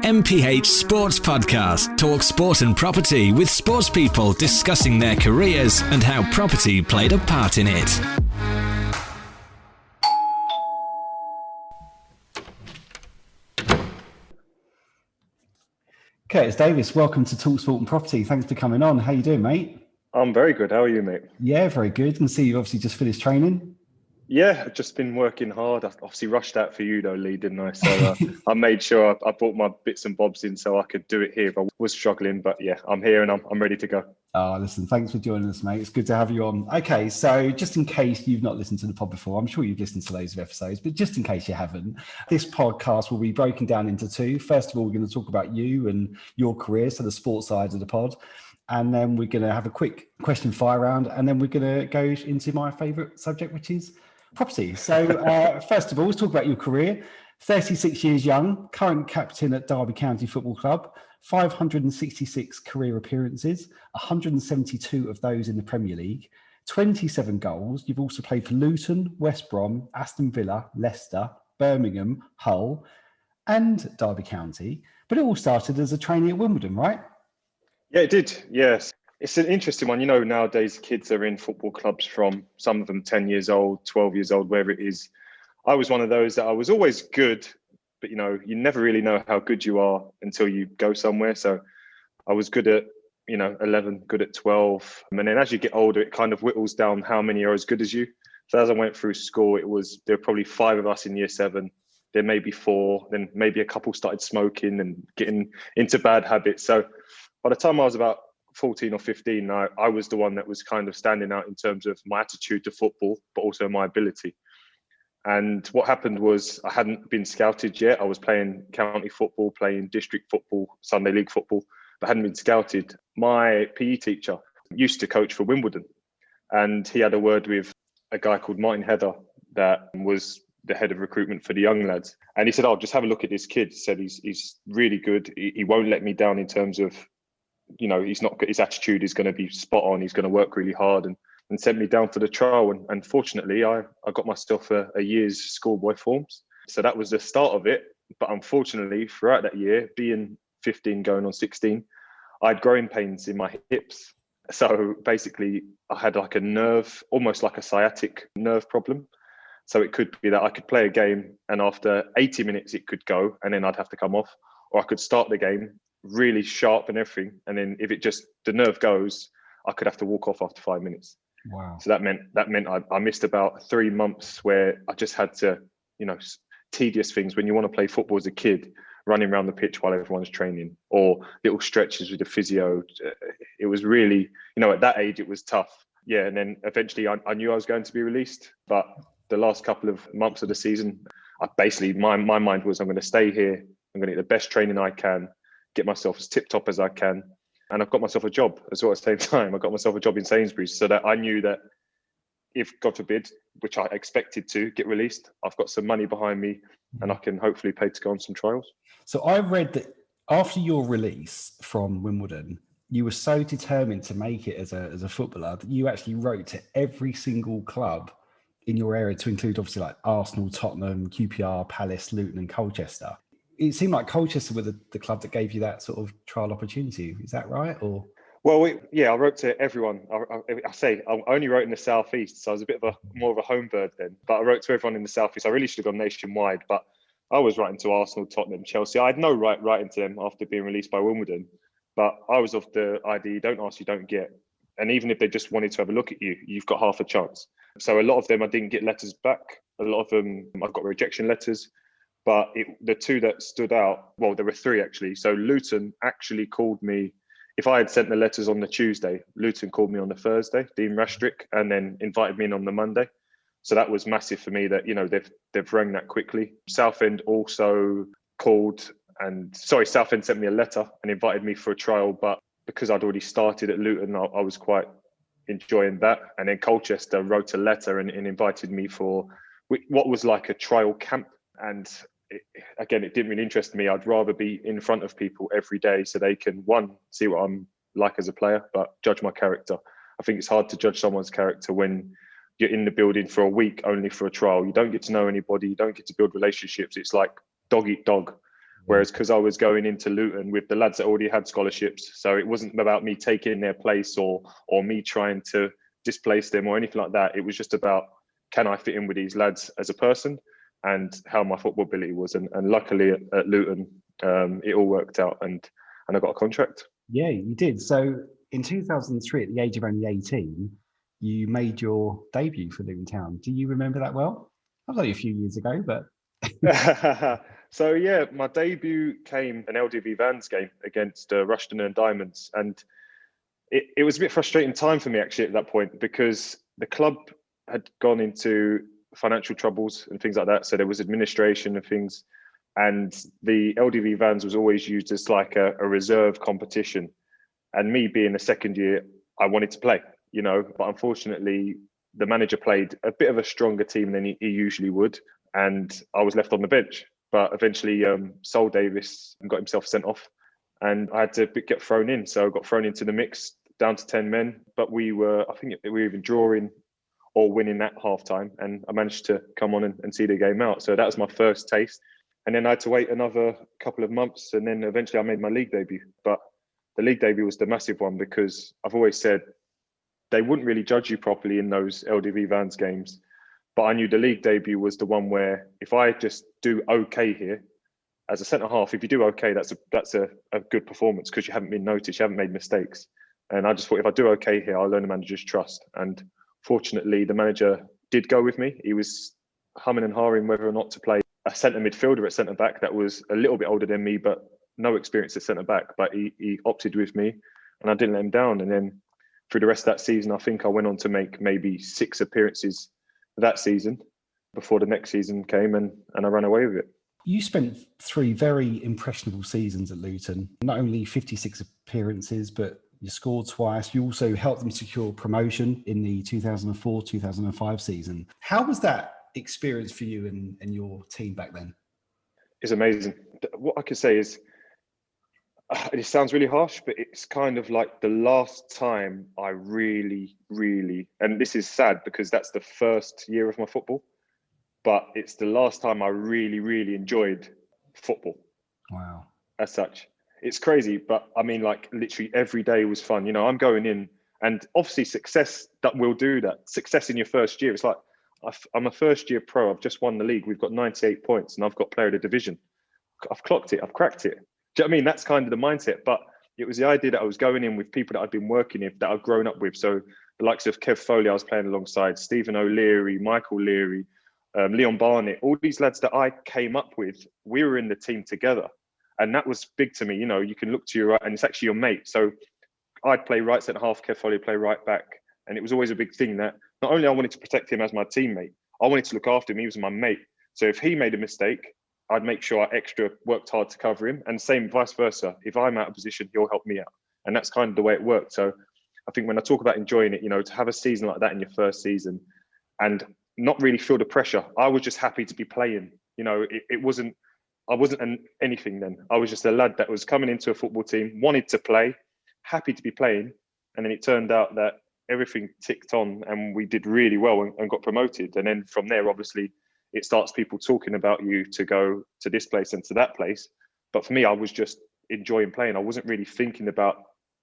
MPH Sports Podcast. Talk sport and property with sports people discussing their careers and how property played a part in it. Curtis Davies, welcome to Talk Sport and Property. Thanks for coming on. How you doing, mate? I'm very good. How are you, mate? Yeah, very good. And see, you obviously just finished training. Yeah, I've just been working hard. I obviously rushed out for you though, Lee, didn't I? So I made sure I brought my bits and bobs in so I could do it here if I was struggling. But yeah, I'm here and I'm ready to go. Oh, listen, thanks for joining us, mate. It's good to have you on. Okay, so just in case you've not listened to the pod before, I'm sure you've listened to loads of episodes, but just in case you haven't, this podcast will be broken down into two. First of all, we're going to talk about you and your career, so the sports side of the pod. And then we're going to have a quick question fire round. And then we're going to go into my favourite subject, which is property. So first of all, let's talk about your career. 36 years young, current captain at Derby County Football Club, 566 career appearances, 172 of those in the Premier League, 27 goals. You've also played for Luton, West Brom, Aston Villa, Leicester, Birmingham, Hull, and Derby County. But it all started as a trainee at Wimbledon, right? Yeah, it did. Yes. It's an interesting one. You know, nowadays kids are in football clubs from some of them 10 years old, 12 years old, wherever it is. I was one of those that I was always good, but, you know, you never really know how good you are until you go somewhere. So I was good at, 11, good at 12. And then as you get older, it kind of whittles down how many are as good as you. So as I went through school, there were probably 5 of us in year 7. There may be 4, then maybe a couple started smoking and getting into bad habits. So by the time I was about 14 or 15, I was the one that was kind of standing out in terms of my attitude to football, but also my ability. And what happened was I hadn't been scouted yet. I was playing county football, playing district football, Sunday league football, but hadn't been scouted. My PE teacher used to coach for Wimbledon, and he had a word with a guy called Martin Heather that was the head of recruitment for the young lads. And he said, "Oh, just have a look at this kid." He said, he's really good. He won't let me down in terms of, his attitude is going to be spot on. He's going to work really hard and sent me down for the trial. And fortunately, I got myself a year's schoolboy forms. So that was the start of it. But unfortunately, throughout that year, being 15 going on 16, I had growing pains in my hips. So basically, I had like a nerve, almost like a sciatic nerve problem. So it could be that I could play a game and after 80 minutes, it could go and then I'd have to come off. Or I could start the game really sharp and everything. And then if the nerve goes, I could have to walk off after 5 minutes. Wow. So that meant I missed about 3 months where I just had to, tedious things when you want to play football as a kid, running around the pitch while everyone's training, or little stretches with the physio. It was really, at that age, it was tough. Yeah. And then eventually I knew I was going to be released, but the last couple of months of the season, my mind was, I'm going to stay here. I'm going to get the best training I can, get myself as tip top as I can. And I've got myself a job as well at the same time. I got myself a job in Sainsbury's so that I knew that if, God forbid, which I expected to get released, I've got some money behind me and I can hopefully pay to go on some trials. So I read that after your release from Wimbledon, you were so determined to make it as a footballer that you actually wrote to every single club in your area, to include obviously like Arsenal, Tottenham, QPR, Palace, Luton and Colchester. It seemed like Colchester were the club that gave you that sort of trial opportunity. Is that right? Or well, I wrote to everyone. I only wrote in the southeast, so I was a bit of more of a home bird then. But I wrote to everyone in the southeast. I really should have gone nationwide, but I was writing to Arsenal, Tottenham, Chelsea. I had no right writing to them after being released by Wimbledon, but I was of the idea: you don't ask, you don't get. And even if they just wanted to have a look at you, you've got half a chance. So a lot of them, I didn't get letters back. A lot of them, I got rejection letters. But the 2 that stood out, well, there were 3 actually. So Luton actually called me. If I had sent the letters on the Tuesday, Luton called me on the Thursday, Dean Rastrick, and then invited me in on the Monday. So that was massive for me that, they've rang that quickly. Southend also called Southend sent me a letter and invited me for a trial. But because I'd already started at Luton, I was quite enjoying that. And then Colchester wrote a letter and invited me for what was like a trial camp. And it didn't really interest me. I'd rather be in front of people every day so they can, 1, see what I'm like as a player, but judge my character. I think it's hard to judge someone's character when you're in the building for a week only for a trial. You don't get to know anybody. You don't get to build relationships. It's like dog eat dog. Whereas because I was going into Luton with the lads that already had scholarships, so it wasn't about me taking their place or me trying to displace them or anything like that. It was just about, can I fit in with these lads as a person and how my football ability was. And luckily at Luton, it all worked out and I got a contract. Yeah, you did. So in 2003, at the age of only 18, you made your debut for Luton Town. Do you remember that well? That was only a few years ago, but... So yeah, my debut came an LDV Vans game against Rushden and Diamonds. And it was a bit frustrating time for me actually at that point, because the club had gone into financial troubles and things like that. So there was administration and things. And the LDV Vans was always used as like a reserve competition. And me being the second year, I wanted to play, but unfortunately the manager played a bit of a stronger team than he usually would. And I was left on the bench, but eventually Sol Davies got himself sent off and I had to get thrown in. So I got thrown into the mix down to 10 men, but I think we were even drawing or winning at halftime. And I managed to come on and see the game out. So that was my first taste. And then I had to wait another couple of months. And then eventually I made my league debut. But the league debut was the massive one because I've always said they wouldn't really judge you properly in those LDV Vans games. But I knew the league debut was the one where if I just do okay here, as a centre-half, if you do okay, that's a good performance because you haven't been noticed, you haven't made mistakes. And I just thought if I do okay here, I'll earn the manager's trust. And fortunately, the manager did go with me. He was humming and hawing whether or not to play a centre midfielder at centre back that was a little bit older than me, but no experience at centre back. But he opted with me and I didn't let him down. And then through the rest of that season, I think I went on to make maybe 6 appearances that season before the next season came and I ran away with it. You spent 3 very impressionable seasons at Luton, not only 56 appearances, but you scored twice. You also helped them secure promotion in the 2004-2005 season. How was that experience for you and your team back then? It's amazing. What I could say is, it sounds really harsh, but it's kind of like the last time I really, and this is sad because that's the first year of my football, but it's the last time I really enjoyed football. Wow. As such. It's crazy, but I mean, like literally every day was fun. I'm going in and obviously success that will do that. Success in your first year. It's like, I'm a first year pro. I've just won the league. We've got 98 points and I've got player of the division. I've clocked it. I've cracked it. Do you know what I mean? That's kind of the mindset. But it was the idea that I was going in with people that I'd been working with, that I've grown up with. So the likes of Kev Foley, I was playing alongside, Stephen O'Leary, Michael Leary, Leon Barnett, all these lads that I came up with, we were in the team together. And that was big to me. You can look to your right and it's actually your mate. So I'd play right centre half, Kev Foley play right back. And it was always a big thing that not only I wanted to protect him as my teammate, I wanted to look after him. He was my mate. So if he made a mistake, I'd make sure I extra worked hard to cover him. And same vice versa. If I'm out of position, he'll help me out. And that's kind of the way it worked. So I think when I talk about enjoying it, to have a season like that in your first season and not really feel the pressure, I was just happy to be playing. I wasn't anything then. I was just a lad that was coming into a football team, wanted to play, happy to be playing. And then it turned out that everything ticked on and we did really well and got promoted. And then from there, obviously, it starts people talking about you to go to this place and to that place. But for me, I was just enjoying playing. I wasn't really thinking about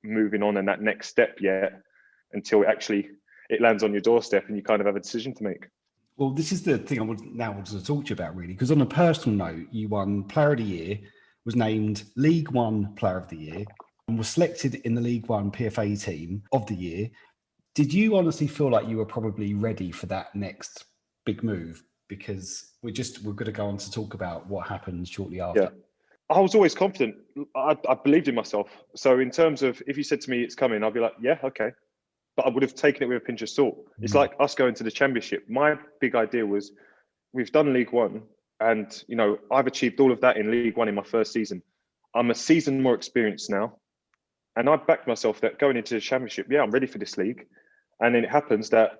moving on and that next step yet until it lands on your doorstep and you kind of have a decision to make. Well, this is the thing I wanted to talk to you about, really, because on a personal note, you won Player of the Year, was named League One Player of the Year, and was selected in the League One PFA Team of the Year. Did you honestly feel like you were probably ready for that next big move? Because we're going to go on to talk about what happened shortly after. Yeah, I was always confident. I believed in myself. So in terms of, if you said to me it's coming, I'd be like, yeah, okay. But I would have taken it with a pinch of salt. It's like us going to the Championship. My big idea was, we've done League One and, I've achieved all of that in League One in my first season. I'm a season more experienced now. And I backed myself that going into the Championship, yeah, I'm ready for this league. And then it happens that,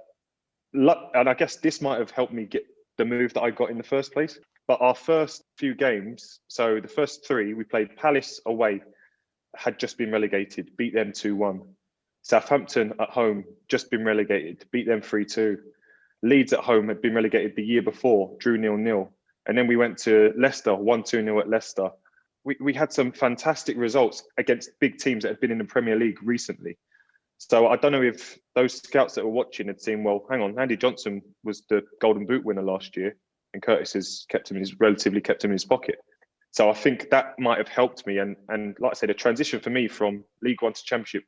and I guess this might have helped me get the move that I got in the first place. But our first few games, so the first 3, we played Palace away, had just been relegated, beat them 2-1. Southampton at home, just been relegated, beat them 3-2. Leeds at home had been relegated the year before, drew 0-0. And then we went to Leicester, 1-2-0 at Leicester. we had some fantastic results against big teams that had been in the Premier League recently. So I don't know if those scouts that were watching had seen, well, hang on, Andy Johnson was the Golden Boot winner last year, and Curtis has relatively kept him in his pocket. So I think that might have helped me. And like I said, the transition for me from League One to Championship,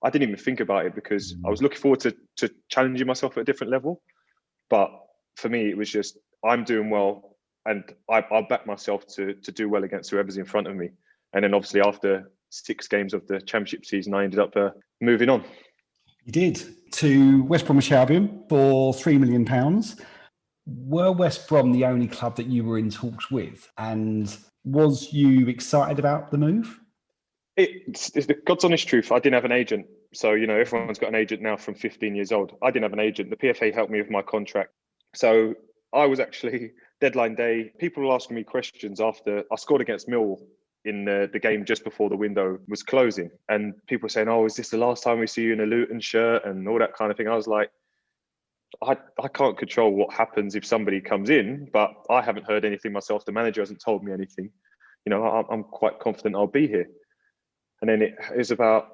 I didn't even think about it because I was looking forward to challenging myself at a different level. But for me, it was just, I'm doing well, and I'll back myself to do well against whoever's in front of me. And then obviously after 6 games of the Championship season, I ended up moving on. You did, to West Bromwich Albion for £3 million. Were West Brom the only club that you were in talks with? And was you excited about the move? It's the God's honest truth. I didn't have an agent. So, everyone's got an agent now from 15 years old. I didn't have an agent. The PFA helped me with my contract. So I was actually, deadline day, people were asking me questions after I scored against Millwall in the game just before the window was closing. And people were saying, oh, is this the last time we see you in a Luton shirt and all that kind of thing? I was like, I can't control what happens if somebody comes in, but I haven't heard anything myself. The manager hasn't told me anything. I'm quite confident I'll be here. And then it was about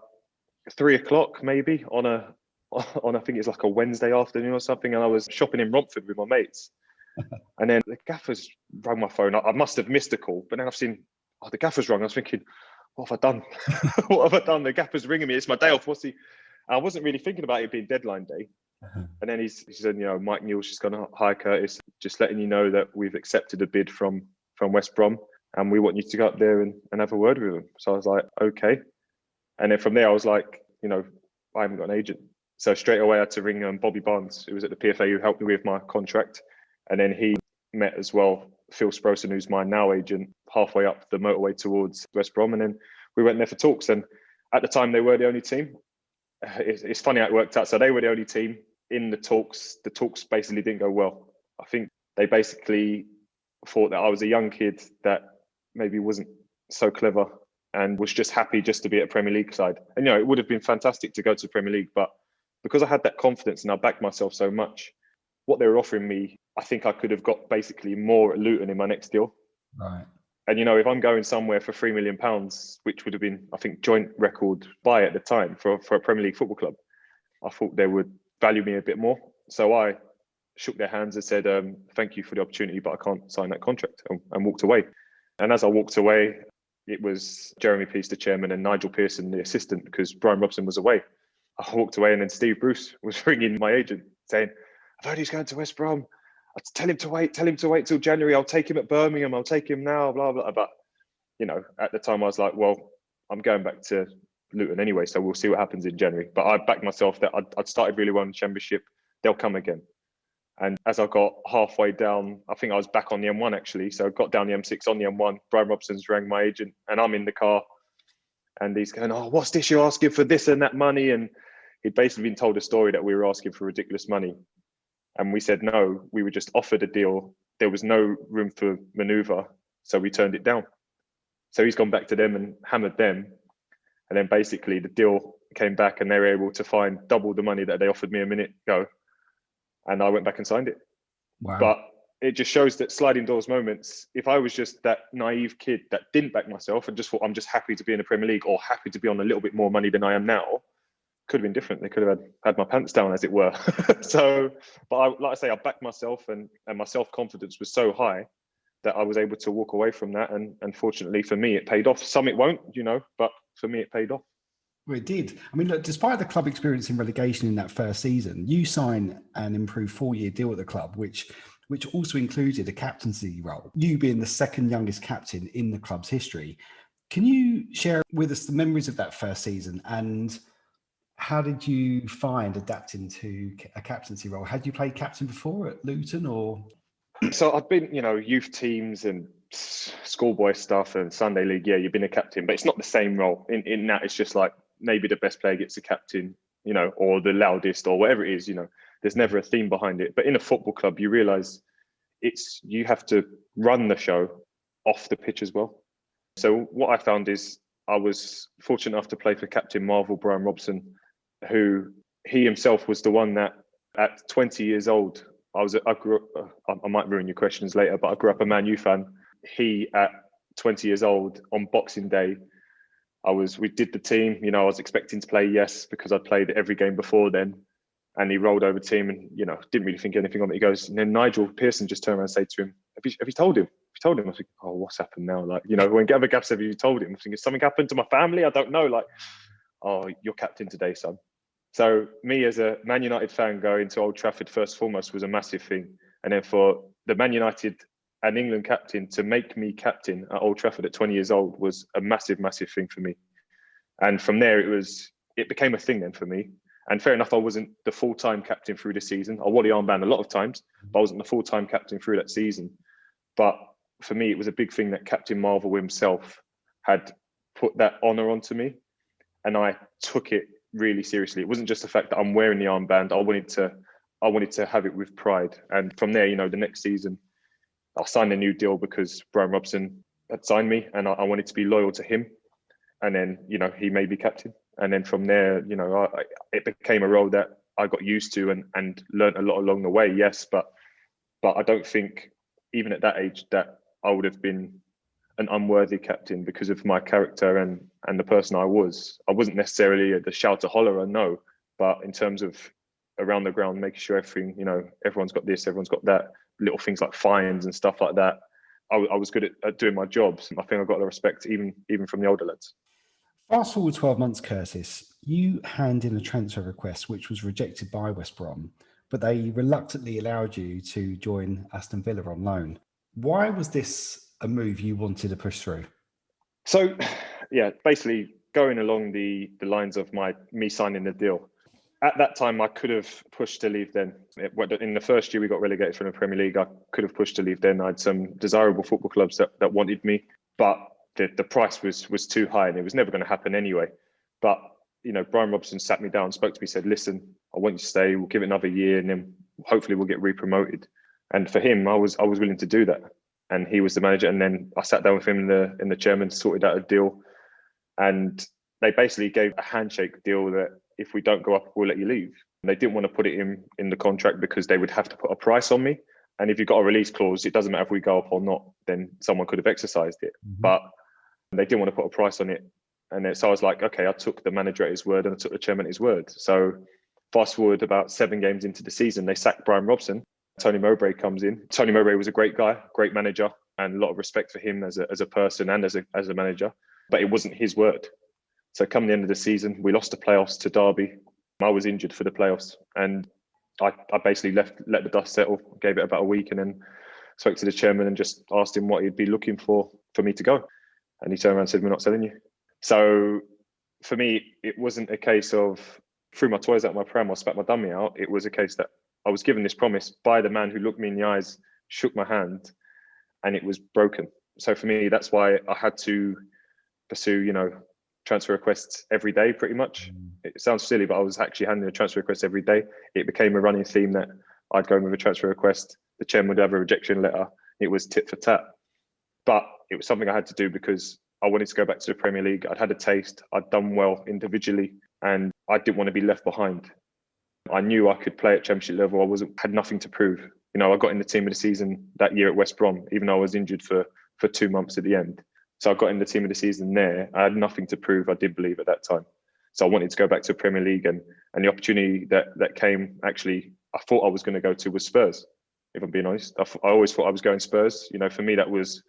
3:00 maybe on I think it's like a Wednesday afternoon or something. And I was shopping in Romford with my mates. And then the gaffer's rang my phone. I must have missed a call, but then I've seen, the gaffer's rung. I was thinking, what have I done? What have I done? The gaffer's ringing me. It's my day off. I wasn't really thinking about it being deadline day. And then he said, Mike Newell's just gone, hi Curtis, just letting you know that we've accepted a bid from West Brom and we want you to go up there and have a word with them. So I was like, okay. And then from there, I was like, I haven't got an agent. So straight away I had to ring Bobby Barnes, who was at the PFA, who helped me with my contract. And then he met as well Phil Sproson, who's my now agent, halfway up the motorway towards West Brom. And then we went there for talks. And at the time, they were the only team. It's funny how it worked out. So they were the only team in the talks. The talks basically didn't go well. I think they basically thought that I was a young kid that maybe wasn't so clever and was just happy just to be at a Premier League side. And, it would have been fantastic to go to the Premier League. But because I had that confidence and I backed myself so much, what they were offering me, I think I could have got basically more at Luton in my next deal. Right. And, if I'm going somewhere for £3 million, which would have been, I think, joint record buy at the time for a Premier League football club, I thought they would value me a bit more. So I shook their hands and said, thank you for the opportunity, but I can't sign that contract, and walked away. And as I walked away, it was Jeremy Peace, the chairman, and Nigel Pearson, the assistant, because Brian Robson was away. I walked away and then Steve Bruce was ringing my agent saying, I've heard he's going to West Brom. Tell him to wait till January. I'll take him at Birmingham. I'll take him now, blah, blah. But, at the time I was like, well, I'm going back to Luton anyway, so we'll see what happens in January. But I backed myself that I'd started really well in the Championship. They'll come again. And as I got halfway down, I think I was back on the M1 actually. So I got down the M6 on the M1. Brian Robson's rang my agent and I'm in the car. And he's going, oh, what's this? You're asking for this and that money? And he'd basically been told a story that we were asking for ridiculous money. And we said, no, we were just offered a deal. There was no room for maneuver. So we turned it down. So he's gone back to them and hammered them. And then basically the deal came back and they were able to find double the money that they offered me a minute ago. And I went back and signed it. Wow. But it just shows that sliding doors moments, if I was just that naive kid that didn't back myself and just thought I'm just happy to be in the Premier League or happy to be on a little bit more money than I am now, could have been different. They could have had my pants down, as it were. So, but like I say, I backed myself and my self-confidence was so high that I was able to walk away from that. And fortunately for me, it paid off. Some it won't, but for me, it paid off. Well, it did. I mean, look, despite the club experiencing relegation in that first season, you signed an improved 4-year deal at the club, which also included a captaincy role, you being the second youngest captain in the club's history. Can you share with us the memories of that first season and how did you find adapting to a captaincy role? Had you played captain before at Luton or? So I've been, youth teams and schoolboy stuff and Sunday League. Yeah, you've been a captain, but it's not the same role. In that, it's just like maybe the best player gets a captain, or the loudest or whatever it is, There's never a theme behind it. But in a football club, you realise you have to run the show off the pitch as well. So what I found is I was fortunate enough to play for Captain Marvel, Brian Robson, who he himself was the one that at 20 years old, I grew up, I might ruin your questions later, but I grew up a Man U fan. He at 20 years old on Boxing Day. We did the team, you know, I was expecting to play, yes, because I'd played every game before then. And he rolled over team and, you know, didn't really think anything of it. He goes, and then Nigel Pearson just turned around and said to him, have you told him? I was like, oh, what's happened now? Like, you know, when Gavin Gaff said, have you told him? I was thinking, something happened to my family? I don't know. Like, oh, you're captain today, son. So me as a Man United fan going to Old Trafford first and foremost was a massive thing. And then for the Man United and England captain to make me captain at Old Trafford at 20 years old was a massive, massive thing for me. And from there, it became a thing then for me. And fair enough, I wasn't the full-time captain through the season. I wore the armband a lot of times, but I wasn't the full-time captain through that season. But for me, it was a big thing that Captain Marvel himself had put that honour onto me. And I took it really seriously. It wasn't just the fact that I'm wearing the armband. I wanted to have it with pride. And from there, you know, the next season, I signed a new deal because Brian Robson had signed me and I wanted to be loyal to him. And then, you know, he made me captain. And then from there, you know, it became a role that I got used to and learned a lot along the way, yes. But I don't think, even at that age, that I would have been an unworthy captain because of my character and the person I was. I wasn't necessarily the shouter hollerer, no. But in terms of around the ground, making sure everything, you know, everyone's got this, everyone's got that, little things like fines and stuff like that, I was good at doing my jobs. I think I got the respect even from the older lads. Fast forward 12 months, Curtis, you hand in a transfer request, which was rejected by West Brom, but they reluctantly allowed you to join Aston Villa on loan. Why was this a move you wanted to push through? So, yeah, basically going along the lines of me signing the deal. At that time, I could have pushed to leave then. In the first year we got relegated from the Premier League, I could have pushed to leave then. I had some desirable football clubs that wanted me, but the price was too high and it was never going to happen anyway. But, you know, Brian Robson sat me down, spoke to me, said, listen, I want you to stay. We'll give it another year and then hopefully we'll get re-promoted. And for him, I was willing to do that. And he was the manager. And then I sat down with him in the chairman, sorted out a deal. And they basically gave a handshake deal that if we don't go up, we'll let you leave. And they didn't want to put it in the contract because they would have to put a price on me. And if you've got a release clause, it doesn't matter if we go up or not, then someone could have exercised it. Mm-hmm. But they didn't want to put a price on it. And so I was like, okay, I took the manager at his word and I took the chairman at his word. So fast forward about 7 games into the season, they sacked Brian Robson. Tony Mowbray comes in. Tony Mowbray was a great guy, great manager, and a lot of respect for him as a person and as a manager. But it wasn't his word. So come the end of the season, we lost the playoffs to Derby. I was injured for the playoffs. And I basically let the dust settle, gave it about a week, and then spoke to the chairman and just asked him what he'd be looking for me to go. And he turned around and said, we're not selling you. So for me, it wasn't a case of threw my toys out my pram or spat my dummy out. It was a case that I was given this promise by the man who looked me in the eyes, shook my hand, and it was broken. So for me, that's why I had to pursue, you know, transfer requests every day, pretty much. It sounds silly, but I was actually handing a transfer request every day. It became a running theme that I'd go in with a transfer request. The chairman would have a rejection letter. It was tit for tat. But it was something I had to do because I wanted to go back to the Premier League. I'd had a taste. I'd done well individually, and I didn't want to be left behind. I knew I could play at Championship level. I had nothing to prove. You know, I got in the team of the season that year at West Brom, even though I was injured for 2 months at the end. So I got in the team of the season there. I had nothing to prove, I did believe at that time. So I wanted to go back to the Premier League, and the opportunity that came, actually, I thought I was going to go to was Spurs, if I'm being honest. I always thought I was going Spurs. You know, for me, that was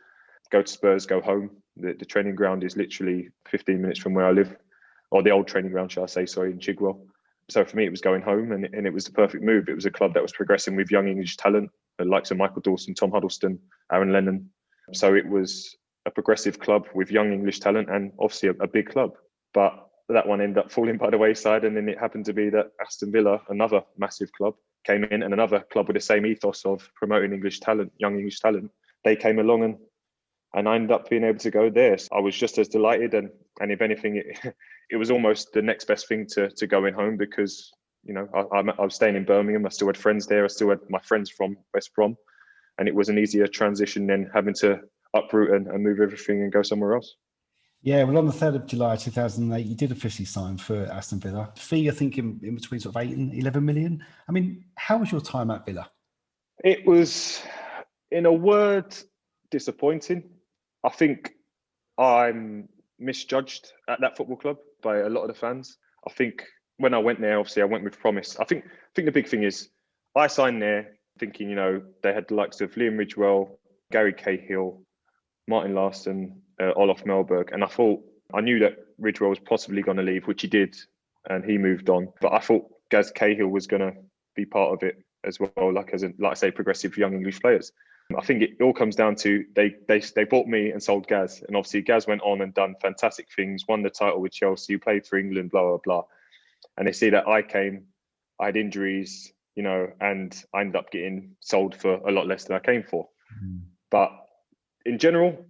go to Spurs, go home. The training ground is literally 15 minutes from where I live, or the old training ground, shall I say, sorry, in Chigwell. So for me, it was going home, and it was the perfect move. It was a club that was progressing with young English talent, the likes of Michael Dawson, Tom Huddleston, Aaron Lennon. So it was a progressive club with young English talent and obviously a big club. But that one ended up falling by the wayside, and then it happened to be that Aston Villa, another massive club, came in, and another club with the same ethos of promoting English talent, young English talent. They came along, and I ended up being able to go there. So I was just as delighted, and if anything, it was almost the next best thing to going home, because, you know, I was staying in Birmingham. I still had friends there. I still had my friends from West Brom, and it was an easier transition than having to uproot and move everything and go somewhere else. Yeah, well, on the 3rd of July 2008, you did officially sign for Aston Villa. Fee, I think, in between sort of 8 and 11 million. I mean, how was your time at Villa? It was, in a word, disappointing. I think I'm misjudged at that football club by a lot of the fans. I think when I went there, obviously I went with promise. I think the big thing is I signed there thinking, they had the likes of Liam Ridgewell, Gary Cahill, Martin Larsson, Olof Melberg. And I knew that Ridgewell was possibly going to leave, which he did, and he moved on. But I thought Gaz Cahill was going to be part of it as well, like I say, progressive young English players. I think it all comes down to they bought me and sold Gaz. And obviously Gaz went on and done fantastic things, won the title with Chelsea, played for England, blah, blah, blah. And they see that I had injuries, and I ended up getting sold for a lot less than I came for. But in general,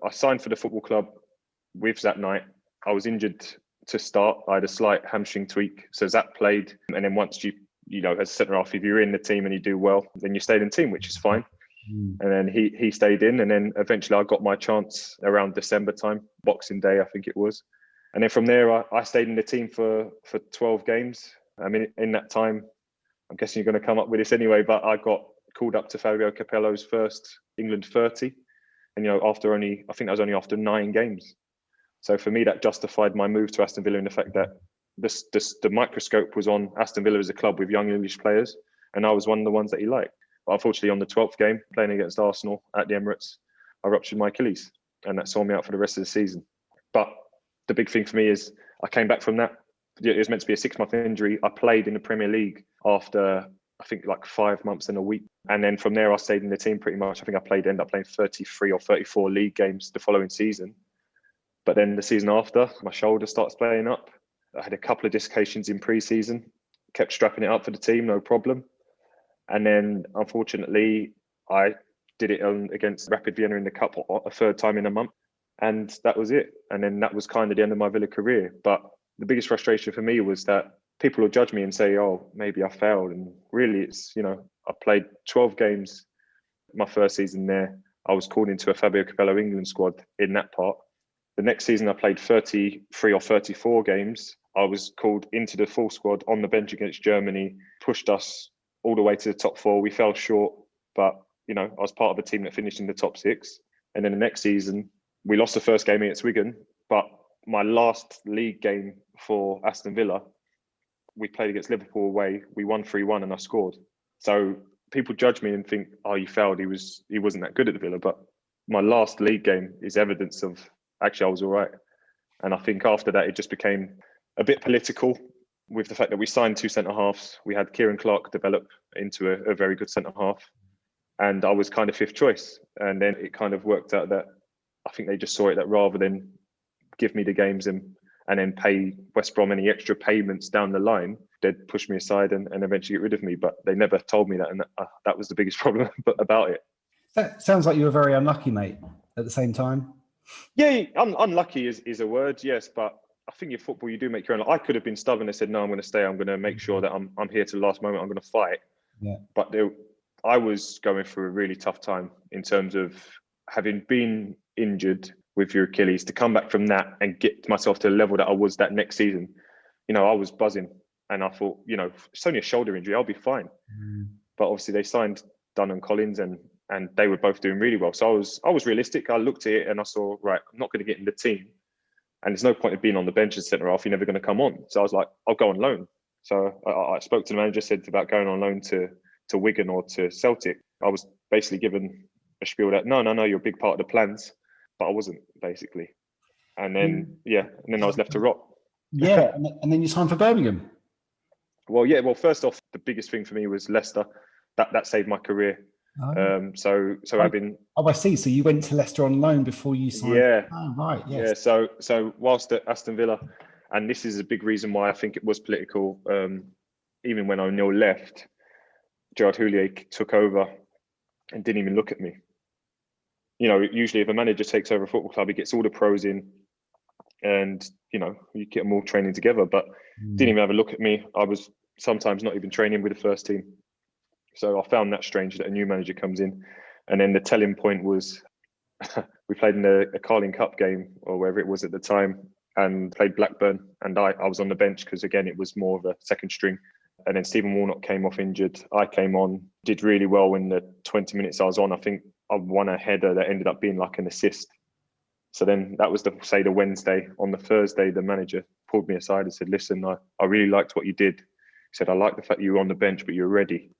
I signed for the football club with that night. I was injured to start. I had a slight hamstring tweak. So Zach played. And then once you as a centre half, if you're in the team and you do well, then you stayed in the team, which is fine. And then he stayed in. And then eventually I got my chance around December time, Boxing Day, I think it was. And then from there, I stayed in the team for 12 games. I mean, in that time, I'm guessing you're going to come up with this anyway, but I got called up to Fabio Capello's first England 30. And, after I think that was only after 9 games. So for me, that justified my move to Aston Villa in the fact that the microscope was on Aston Villa as a club with young English players. And I was one of the ones that he liked. But unfortunately, on the 12th game, playing against Arsenal at the Emirates, I ruptured my Achilles. And that saw me out for the rest of the season. But the big thing for me is I came back from that. It was meant to be a 6-month injury. I played in the Premier League after, I think, like 5 months and a week. And then from there, I stayed in the team pretty much. I think I ended up playing 33 or 34 league games the following season. But then the season after, my shoulder starts playing up. I had a couple of dislocations in pre-season, kept strapping it up for the team, no problem. And then, unfortunately, I did it against Rapid Vienna in the Cup a third time in a month. And that was it. And then that was kind of the end of my Villa career. But the biggest frustration for me was that people will judge me and say, oh, maybe I failed. And really, it's, I played 12 games my first season there. I was called into a Fabio Capello England squad in that part. The next season, I played 33 or 34 games. I was called into the full squad on the bench against Germany, pushed us all the way to the top 4. We fell short, but, I was part of a team that finished in the top 6. And then the next season, we lost the first game against Wigan, but my last league game for Aston Villa, we played against Liverpool away. We won 3-1 and I scored. So people judge me and think, oh, you failed. He wasn't that good at the Villa. But my last league game is evidence of actually I was all right. And I think after that, it just became a bit political with the fact that we signed 2 centre-halves. We had Kieran Clark develop into a very good centre-half. And I was kind of 5th choice. And then it kind of worked out that I think they just saw it that rather than give me the games and then pay West Brom any extra payments down the line, they'd push me aside and eventually get rid of me. But they never told me that. And that was the biggest problem about it. That sounds like you were very unlucky, mate, at the same time. Yeah, unlucky is a word, yes. But I think in football, you do make your own. I could have been stubborn and said, no, I'm going to stay. I'm going to make sure that I'm here to the last moment. I'm going to fight. Yeah. But I was going through a really tough time in terms of having been injured with your Achilles, to come back from that and get myself to the level that I was that next season. I was buzzing and I thought, it's only a shoulder injury. I'll be fine. But obviously they signed Dunn and Collins and they were both doing really well. So I was realistic. I looked at it and I saw, right, I'm not going to get in the team. And there's no point of being on the bench as centre half. You're never going to come on. So I was like, I'll go on loan. So I spoke to the manager, said about going on loan to Wigan or to Celtic. I was basically given a spiel that, no, you're a big part of the plans. But I wasn't, basically. And then, I was left to rot. Yeah, and then you signed for Birmingham. Well, first off, the biggest thing for me was Leicester. That saved my career. Oh. I see. So you went to Leicester on loan before you signed. Yeah. Oh, right. Yes. Yeah. So whilst at Aston Villa, and this is a big reason why I think it was political. Even when O'Neill left, Gerard Houllier took over and didn't even look at me. Usually if a manager takes over a football club, he gets all the pros in and, you get them all training together, but didn't even have a look at me. I was sometimes not even training with the first team. So I found that strange that a new manager comes in. And then the telling point was we played in a Carling Cup game or wherever it was at the time and played Blackburn. And I was on the bench because, again, it was more of a second string. And then Stephen Warnock came off injured. I came on, did really well in the 20 minutes I was on. I think I won a header that ended up being like an assist. So then that was the Wednesday. On the Thursday, the manager pulled me aside and said, listen, I really liked what you did. He said, I like the fact you were on the bench, but you were ready.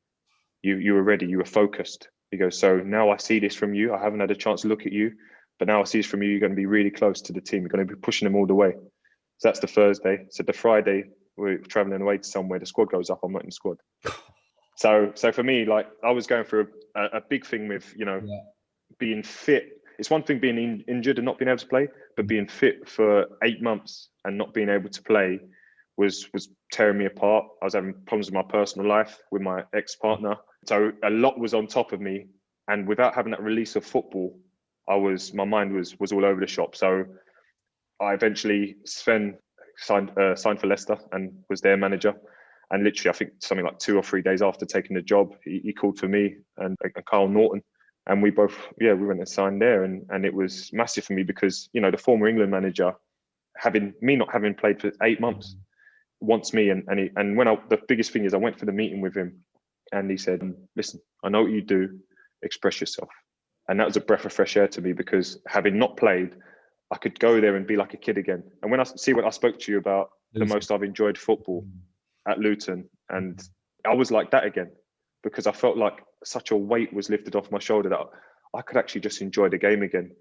You were ready. You were focused. He goes, so now I see this from you. I haven't had a chance to look at you, but now I see this from you. You're going to be really close to the team. You're going to be pushing them all the way. So that's the Thursday. So the Friday, we're traveling away to somewhere. The squad goes up. I'm not in the squad. So for me, like, I was going through a big thing with, being fit. It's one thing being injured and not being able to play, but being fit for 8 months and not being able to play was tearing me apart. I was having problems with my personal life, with my ex-partner. So a lot was on top of me. And without having that release of football, my mind was all over the shop. So I eventually, Sven signed for Leicester and was their manager. And literally, I think something like 2 or 3 days after taking the job, he called for me and Carl Norton. And we both, we went and signed there. And it was massive for me because, the former England manager, not having played for 8 months, wants me. The biggest thing is I went for the meeting with him and he said, listen, I know what you do, express yourself. And that was a breath of fresh air to me because having not played, I could go there and be like a kid again. And when I spoke to you about the most I've enjoyed football at Luton, and I was like that again because I felt like such a weight was lifted off my shoulder that I could actually just enjoy the game again.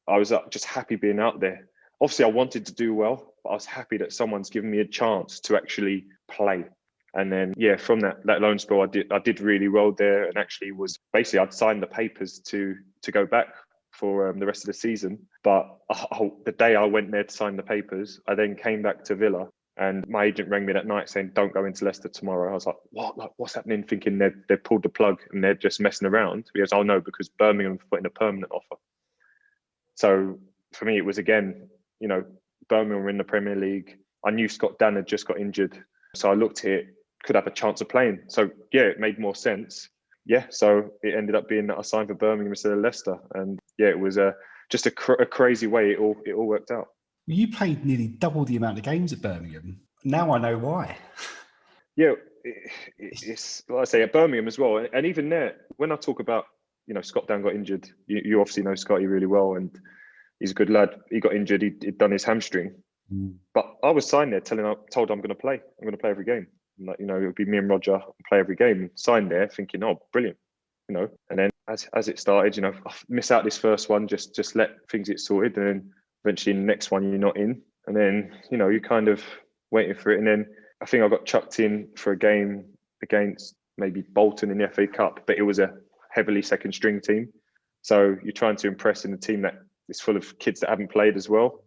I was just happy being out there. Obviously, I wanted to do well, but I was happy that someone's given me a chance to actually play. And then, from that loan spell, I did really well there, and actually I'd signed the papers to go back for the rest of the season. But the day I went there to sign the papers, I then came back to Villa, and my agent rang me that night saying, "Don't go into Leicester tomorrow." I was like, "What? Like, what's happening?" Thinking they pulled the plug and they're just messing around. He goes, "Oh no, because Birmingham put in a permanent offer." So for me, it was again, Birmingham were in the Premier League. I knew Scott Dan had just got injured, so I looked at it, could have a chance of playing. So it made more sense. So it ended up being that I signed for Birmingham instead of Leicester, and it was just a crazy way it all worked out. You played nearly double the amount of games at Birmingham. Now I know why. It's like I say at Birmingham as well, and even there, when I talk about Scott Dan got injured, you obviously know Scotty really well, and he's a good lad. He got injured. He'd done his hamstring, but I was signed there, told I'm going to play. I'm going to play every game. Like, it would be me and Roger play every game. Signed there, thinking, oh, brilliant, And then as it started, I miss out this first one, just let things get sorted, and then eventually in the next one you're not in, and then you're kind of waiting for it, and then I think I got chucked in for a game against maybe Bolton in the FA Cup, but it was a heavily second string team. So you're trying to impress in a team that is full of kids that haven't played as well.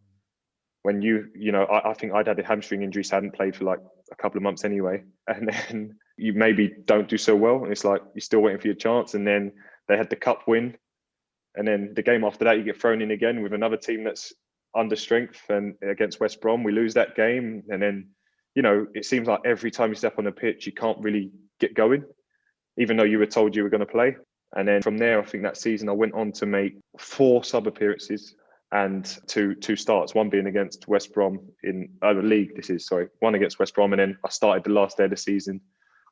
When I think I'd had a hamstring injury, so I hadn't played for like a couple of months anyway. And then you maybe don't do so well. And it's like, you're still waiting for your chance. And then they had the cup win. And then the game after that, you get thrown in again with another team that's under strength, and against West Brom, we lose that game. And then, it seems like every time you step on the pitch, you can't really get going, even though you were told you were going to play. And then from there, I think that season I went on to make 4 sub appearances and two starts, one being against West Brom in the league. One against West Brom. And then I started the last day of the season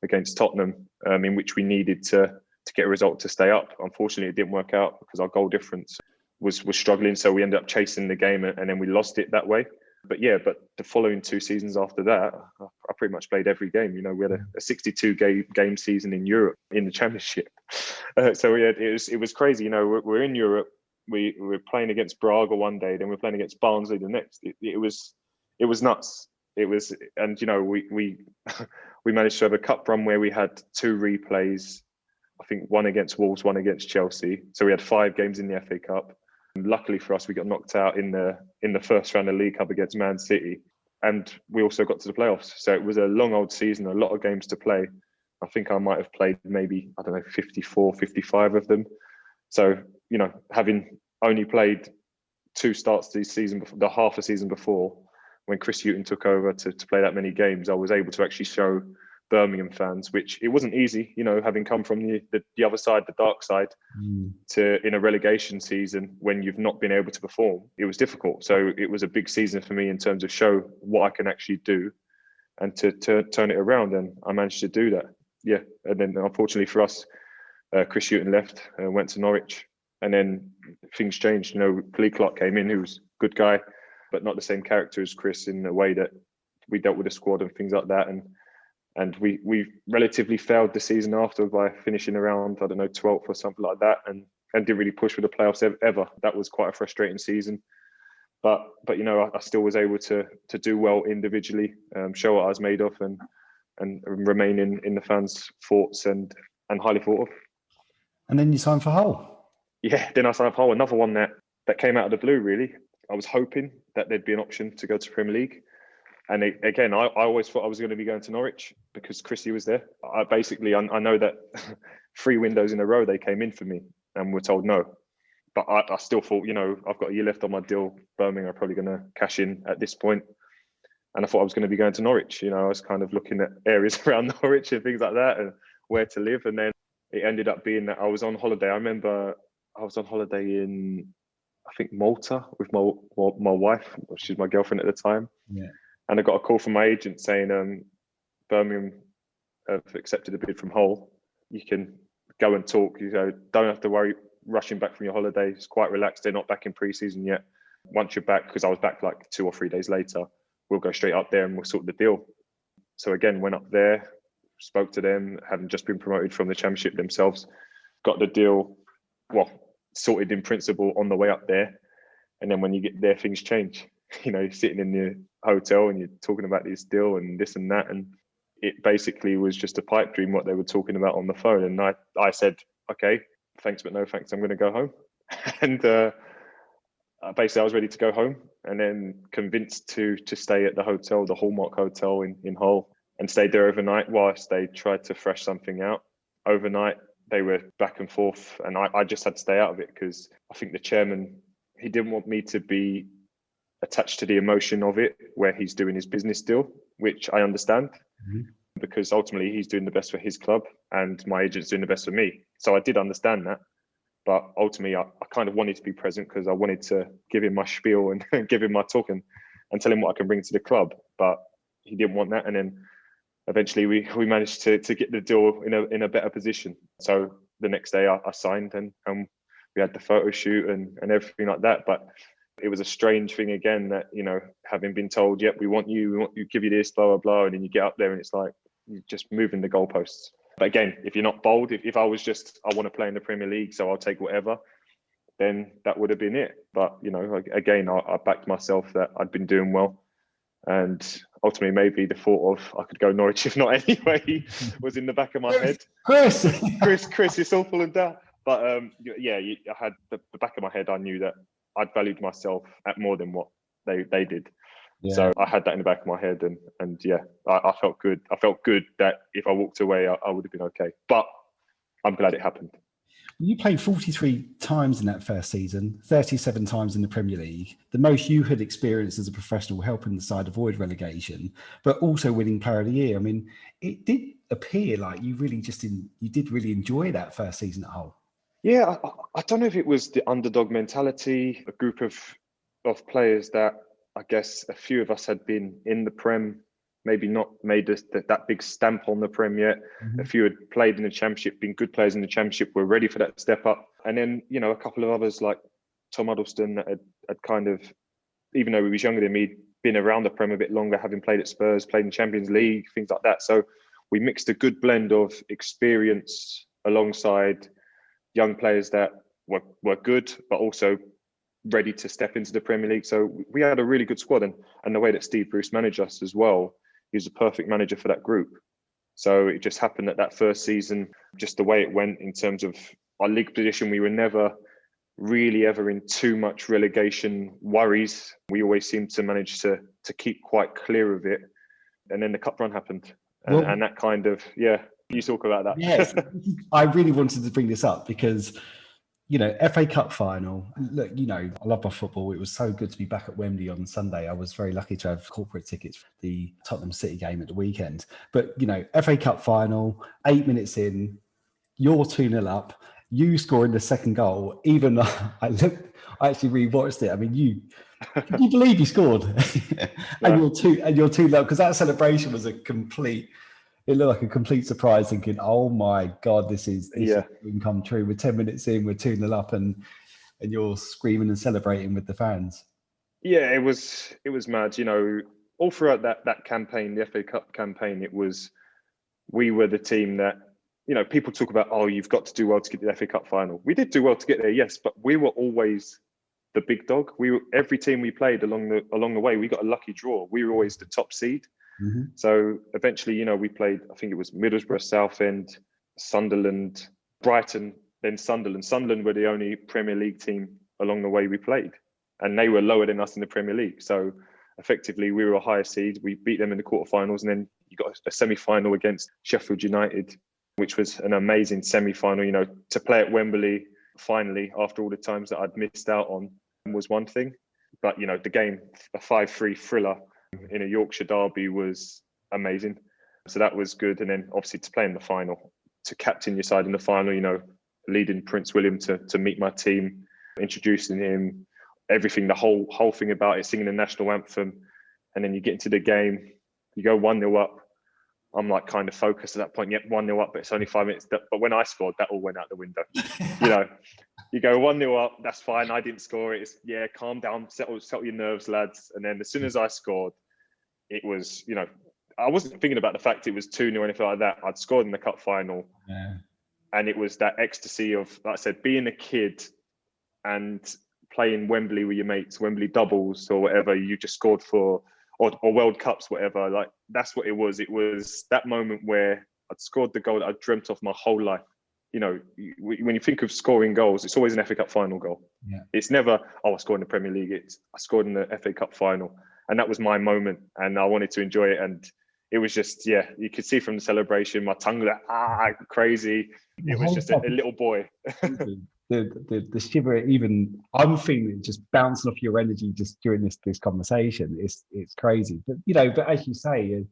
against Tottenham, in which we needed to get a result to stay up. Unfortunately, it didn't work out because our goal difference was struggling. So we ended up chasing the game, and then we lost it that way. But the following 2 seasons after that, I pretty much played every game. We had a 62 game season in Europe in the Championship. It was crazy. We're in Europe. We were playing against Braga one day, then we're playing against Barnsley the next. It was nuts. It was, and we managed to have a cup run where we had 2 replays. I think 1 against Wolves, 1 against Chelsea. So we had 5 games in the FA Cup. And luckily for us, we got knocked out in the first round of League Cup against Man City, and we also got to the playoffs. So it was a long old season, a lot of games to play. I think I might have played maybe 54, 55 of them. So having only played 2 starts this season, the half a season before, when Chris Hughton took over to play that many games, I was able to actually show Birmingham fans, which it wasn't easy, having come from the other side, the dark side, to in a relegation season when you've not been able to perform. It was difficult. So it was a big season for me in terms of show what I can actually do and to turn it around. And I managed to do that. And then unfortunately for us, Chris Hughton left, went to Norwich. And then things changed. Lee Clark came in, who was a good guy, but not the same character as Chris in the way that we dealt with the squad and things like that. And we relatively failed the season after by finishing around, 12th or something like that, and didn't really push for the playoffs ever. That was quite a frustrating season. But I still was able to do well individually, show what I was made of, and remain in the fans' thoughts and highly thought of. And then you signed for Hull. Yeah, then I signed for Hull. Another one that came out of the blue, really. I was hoping that there'd be an option to go to Premier League. And again, I always thought I was going to be going to Norwich because Chrissy was there. I know that 3 windows in a row they came in for me and were told no. But I still thought, I've got a year left on my deal. Birmingham are probably going to cash in at this point. And I thought I was going to be going to Norwich. I was kind of looking at areas around Norwich and things like that and where to live. And then it ended up being that I was on holiday. I remember I was on holiday in, I think, Malta with my wife. She's my girlfriend at the time. Yeah. And I got a call from my agent saying, Birmingham have accepted a bid from Hull. You can go and talk. Don't have to worry rushing back from your holiday. It's quite relaxed. They're not back in pre-season yet. Once you're back, because I was back like 2 or 3 days later, we'll go straight up there and we'll sort the deal. So again, went up there, spoke to them, having just been promoted from the Championship themselves, got the deal, sorted in principle on the way up there. And then when you get there, things change. You're sitting in the hotel and you're talking about this deal and this and that. And it basically was just a pipe dream what they were talking about on the phone. And I said, okay, thanks, but no thanks. I'm going to go home. And basically I was ready to go home and then convinced to stay at the hotel, the Hallmark Hotel in Hull, and stayed there overnight whilst they tried to thresh something out. Overnight, they were back and forth and I just had to stay out of it because I think the chairman, he didn't want me to be attached to the emotion of it where he's doing his business deal, which I understand because ultimately he's doing the best for his club and my agent's doing the best for me. So I did understand that. But ultimately, I kind of wanted to be present because I wanted to give him my spiel and give him my talk and tell him what I can bring to the club. But he didn't want that. And then eventually we managed to get the deal in a better position. So the next day I signed and we had the photo shoot and everything like that. But it was a strange thing again that, having been told, yep, we want you, give you this, blah, blah, blah. And then you get up there and it's like, you're just moving the goalposts. But again, if you're not bold, if I was just, I want to play in the Premier League, so I'll take whatever, then that would have been it. But, again, I backed myself that I'd been doing well. And ultimately, maybe the thought of I could go Norwich, if not anyway, was in the back of my head. Chris, it's all full of that. But I had the back of my head, I knew that I'd valued myself at more than what they did. Yeah. So I had that in the back of my head and I felt good. I felt good that if I walked away, I would have been okay. But I'm glad it happened. You played 43 times in that first season, 37 times in the Premier League, the most you had experienced as a professional, helping the side avoid relegation, but also winning Player of the Year. I mean, it did appear like you did really enjoy that first season at Hull. Yeah, I don't know if it was the underdog mentality, a group of players that I guess a few of us had been in the Prem, maybe not made that big stamp on the Prem yet. Mm-hmm. A few had played in the Championship, been good players in the Championship, were ready for that step up. And then, a couple of others like Tom Huddleston that had kind of, even though he was younger than me, been around the Prem a bit longer, having played at Spurs, played in Champions League, things like that. So we mixed a good blend of experience alongside young players that were good, but also ready to step into the Premier League. So we had a really good squad, and the way that Steve Bruce managed us as well, he was a perfect manager for that group. So it just happened that first season, just the way it went in terms of our league position, we were never really ever in too much relegation worries. We always seemed to manage to keep quite clear of it. And then the cup run happened. And that kind of, you talk about that. Yes, I really wanted to bring this up because, FA Cup final, look, I love my football. It was so good to be back at Wembley on Sunday. I was very lucky to have corporate tickets for the Tottenham City game at the weekend. But, FA Cup final, 8 minutes in, you're 2-0 up, you scoring the second goal, even though I actually rewatched it. I mean, can you believe you scored? And you're 2-0, because that celebration was a complete it looked like a complete surprise, thinking, "Oh my God, this is Yeah. come true." We're 10 minutes in, we're 2-0 up, and you're screaming and celebrating with the fans. Yeah, it was mad. All throughout that campaign, the FA Cup campaign, we were the team that, people talk about, oh, you've got to do well to get the FA Cup final. We did do well to get there, yes, but we were always the big dog. Every team we played along the way, we got a lucky draw. We were always the top seed. Mm-hmm. So eventually, we played, I think it was Middlesbrough, Southend, Sunderland, Brighton, then Sunderland. Sunderland were the only Premier League team along the way we played, and they were lower than us in the Premier League. So effectively, we were a higher seed. We beat them in the quarterfinals, and then you got a semi-final against Sheffield United, which was an amazing semi-final. To play at Wembley finally after all the times that I'd missed out on was one thing, but the game, a 5-3 thriller in a Yorkshire derby, was amazing. So that was good. And then obviously to play in the final, to captain your side in the final, leading Prince William to meet my team, introducing him, everything, the whole thing about it, singing the national anthem, and then you get into the game, you go 1-0 up. I'm like kind of focused at that point. Yep, 1-0 up, but it's only 5 minutes. But when I scored, that all went out the window. You go 1-0 up, that's fine. I didn't score it. Calm down, settle your nerves, lads. And then as soon as I scored, it was, I wasn't thinking about the fact it was 2-0 or anything like that. I'd scored in the cup final. Yeah. And it was that ecstasy of, like I said, being a kid and playing Wembley with your mates, Wembley doubles or whatever you just scored for, or World Cups, whatever. Like, that's what it was. It was that moment where I'd scored the goal that I dreamt of my whole life. When you think of scoring goals, it's always an FA Cup final goal. Yeah. It's never, I scored in the Premier League. I scored in the FA Cup final. And that was my moment. And I wanted to enjoy it. And it was just, you could see from the celebration, my tongue crazy. It was just a little boy. The shiver, even I'm feeling it just bouncing off your energy just during this conversation. It's crazy. But as you say,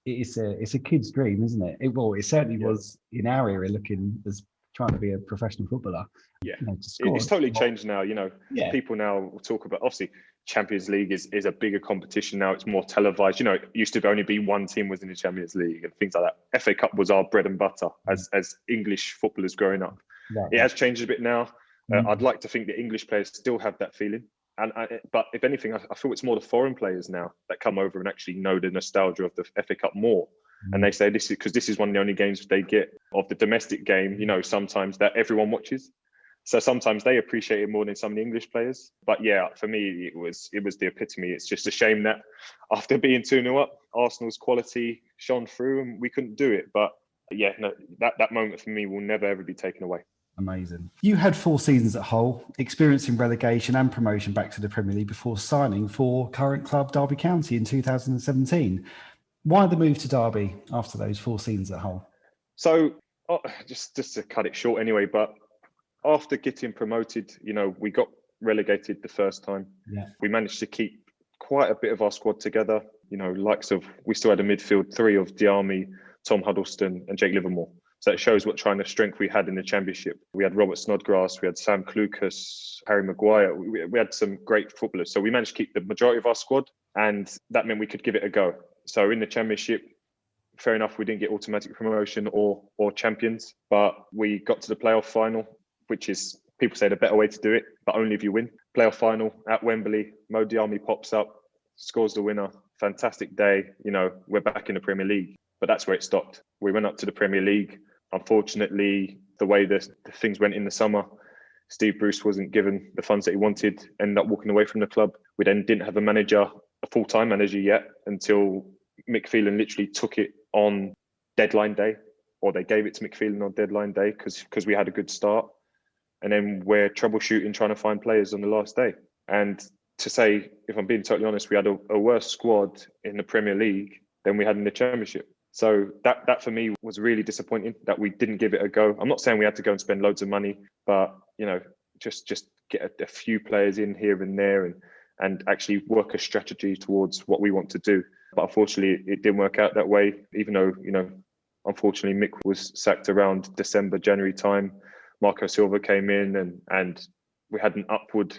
it's a kid's dream, isn't it? It certainly was in our era, looking as trying to be a professional footballer. Yeah, it's totally changed now. People now will talk about, obviously, Champions League is a bigger competition now. It's more televised. It used to only be one team was in the Champions League and things like that. FA Cup was our bread and butter as English footballers growing up. Right. It has changed a bit now. I'd like to think that English players still have that feeling. But if anything, I feel it's more the foreign players now that come over and actually know the nostalgia of the FA Cup more. And they say this is one of the only games they get of the domestic game, sometimes that everyone watches. So sometimes they appreciate it more than some of the English players. But yeah, for me, it was the epitome. It's just a shame that after being 2-0 up, Arsenal's quality shone through and we couldn't do it. But yeah, no, that moment for me will never, ever be taken away. Amazing. You had 4 seasons at Hull, experiencing relegation and promotion back to the Premier League before signing for current club Derby County in 2017. Why the move to Derby after those 4 seasons at Hull? So, just to cut it short anyway, but after getting promoted, we got relegated the first time. Yeah. We managed to keep quite a bit of our squad together, we still had a midfield 3 of Diarmi, Tom Huddleston and Jake Livermore. So it shows what kind of strength we had in the Championship. We had Robert Snodgrass, we had Sam Klukas, Harry Maguire. We had some great footballers. So we managed to keep the majority of our squad, and that meant we could give it a go. So in the Championship, fair enough, we didn't get automatic promotion or champions, but we got to the playoff final, which is, people say, the better way to do it, but only if you win. Playoff final at Wembley, Mo Diarmi pops up, scores the winner. Fantastic day. We're back in the Premier League, but that's where it stopped. We went up to the Premier League. Unfortunately, the way the things went in the summer, Steve Bruce wasn't given the funds that he wanted, ended up walking away from the club. We then didn't have a full-time manager yet, until Mick Phelan literally took it on deadline day, or they gave it to Mick Phelan on deadline day because we had a good start. And then we're troubleshooting, trying to find players on the last day. And to say, if I'm being totally honest, we had a worse squad in the Premier League than we had in the Championship. So that for me was really disappointing that we didn't give it a go. I'm not saying we had to go and spend loads of money, but just get a few players in here and there and actually work a strategy towards what we want to do. But unfortunately, it didn't work out that way, even though, unfortunately, Mick was sacked around December, January time. Marco Silva came in and we had an upward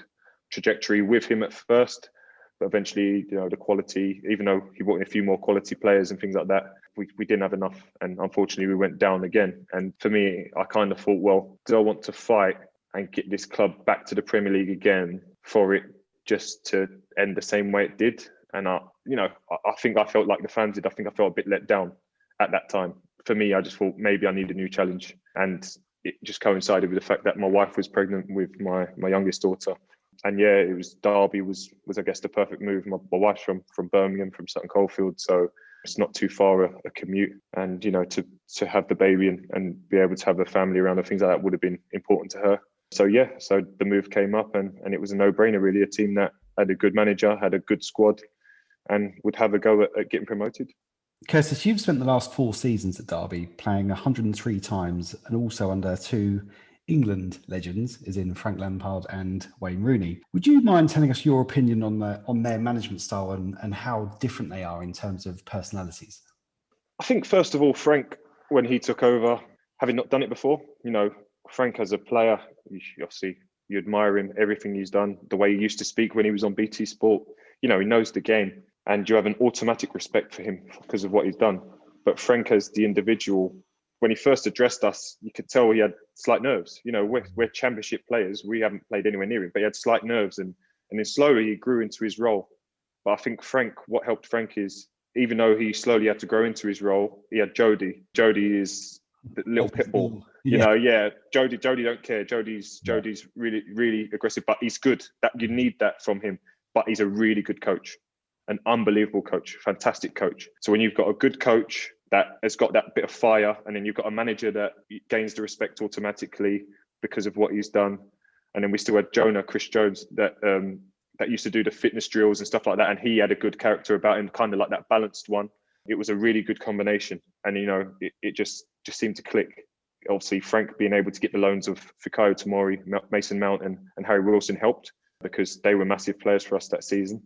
trajectory with him at first. But eventually, the quality, even though he brought in a few more quality players and things like that, we didn't have enough. And unfortunately, we went down again. And for me, I kind of thought, well, do I want to fight and get this club back to the Premier League again for it just to end the same way it did? And I think I felt like the fans did. I think I felt a bit let down at that time. For me, I just thought maybe I need a new challenge. And it just coincided with the fact that my wife was pregnant with my youngest daughter. And yeah, it was Derby was I guess the perfect move. My wife's from Birmingham, from Sutton Coldfield, so it's not too far a commute. And to have the baby and be able to have a family around and things like that would have been important to her. So yeah, so the move came up and it was a no-brainer really. A team that had a good manager, had a good squad, and would have a go at getting promoted. Curtis, you've spent the last 4 seasons at Derby, playing 103 times and also under 2 England legends, as in Frank Lampard and Wayne Rooney. Would you mind telling us your opinion on their management style and how different they are in terms of personalities? I think first of all, Frank, when he took over, having not done it before, Frank as a player, you admire him, everything he's done, the way he used to speak when he was on BT Sport. He knows the game, and you have an automatic respect for him because of what he's done. But Frank as the individual, when he first addressed us, you could tell he had slight nerves. We're championship players. We haven't played anywhere near him, but he had slight nerves. And then slowly he grew into his role. But I think what helped Frank is, even though he slowly had to grow into his role, he had Jody. Jody is the little pit bull. Jody don't care. Jody's really, really aggressive, but he's good. That you need that from him. But he's a really good coach, an unbelievable coach, fantastic coach. So when you've got a good coach that has got that bit of fire, and then you've got a manager that gains the respect automatically because of what he's done. And then we still had Chris Jones, that used to do the fitness drills and stuff like that. And he had a good character about him, kind of like that balanced one. It was a really good combination. And, it just seemed to click. Obviously, Frank being able to get the loans of Fikayo Tomori, Mason Mount and Harry Wilson helped, because they were massive players for us that season.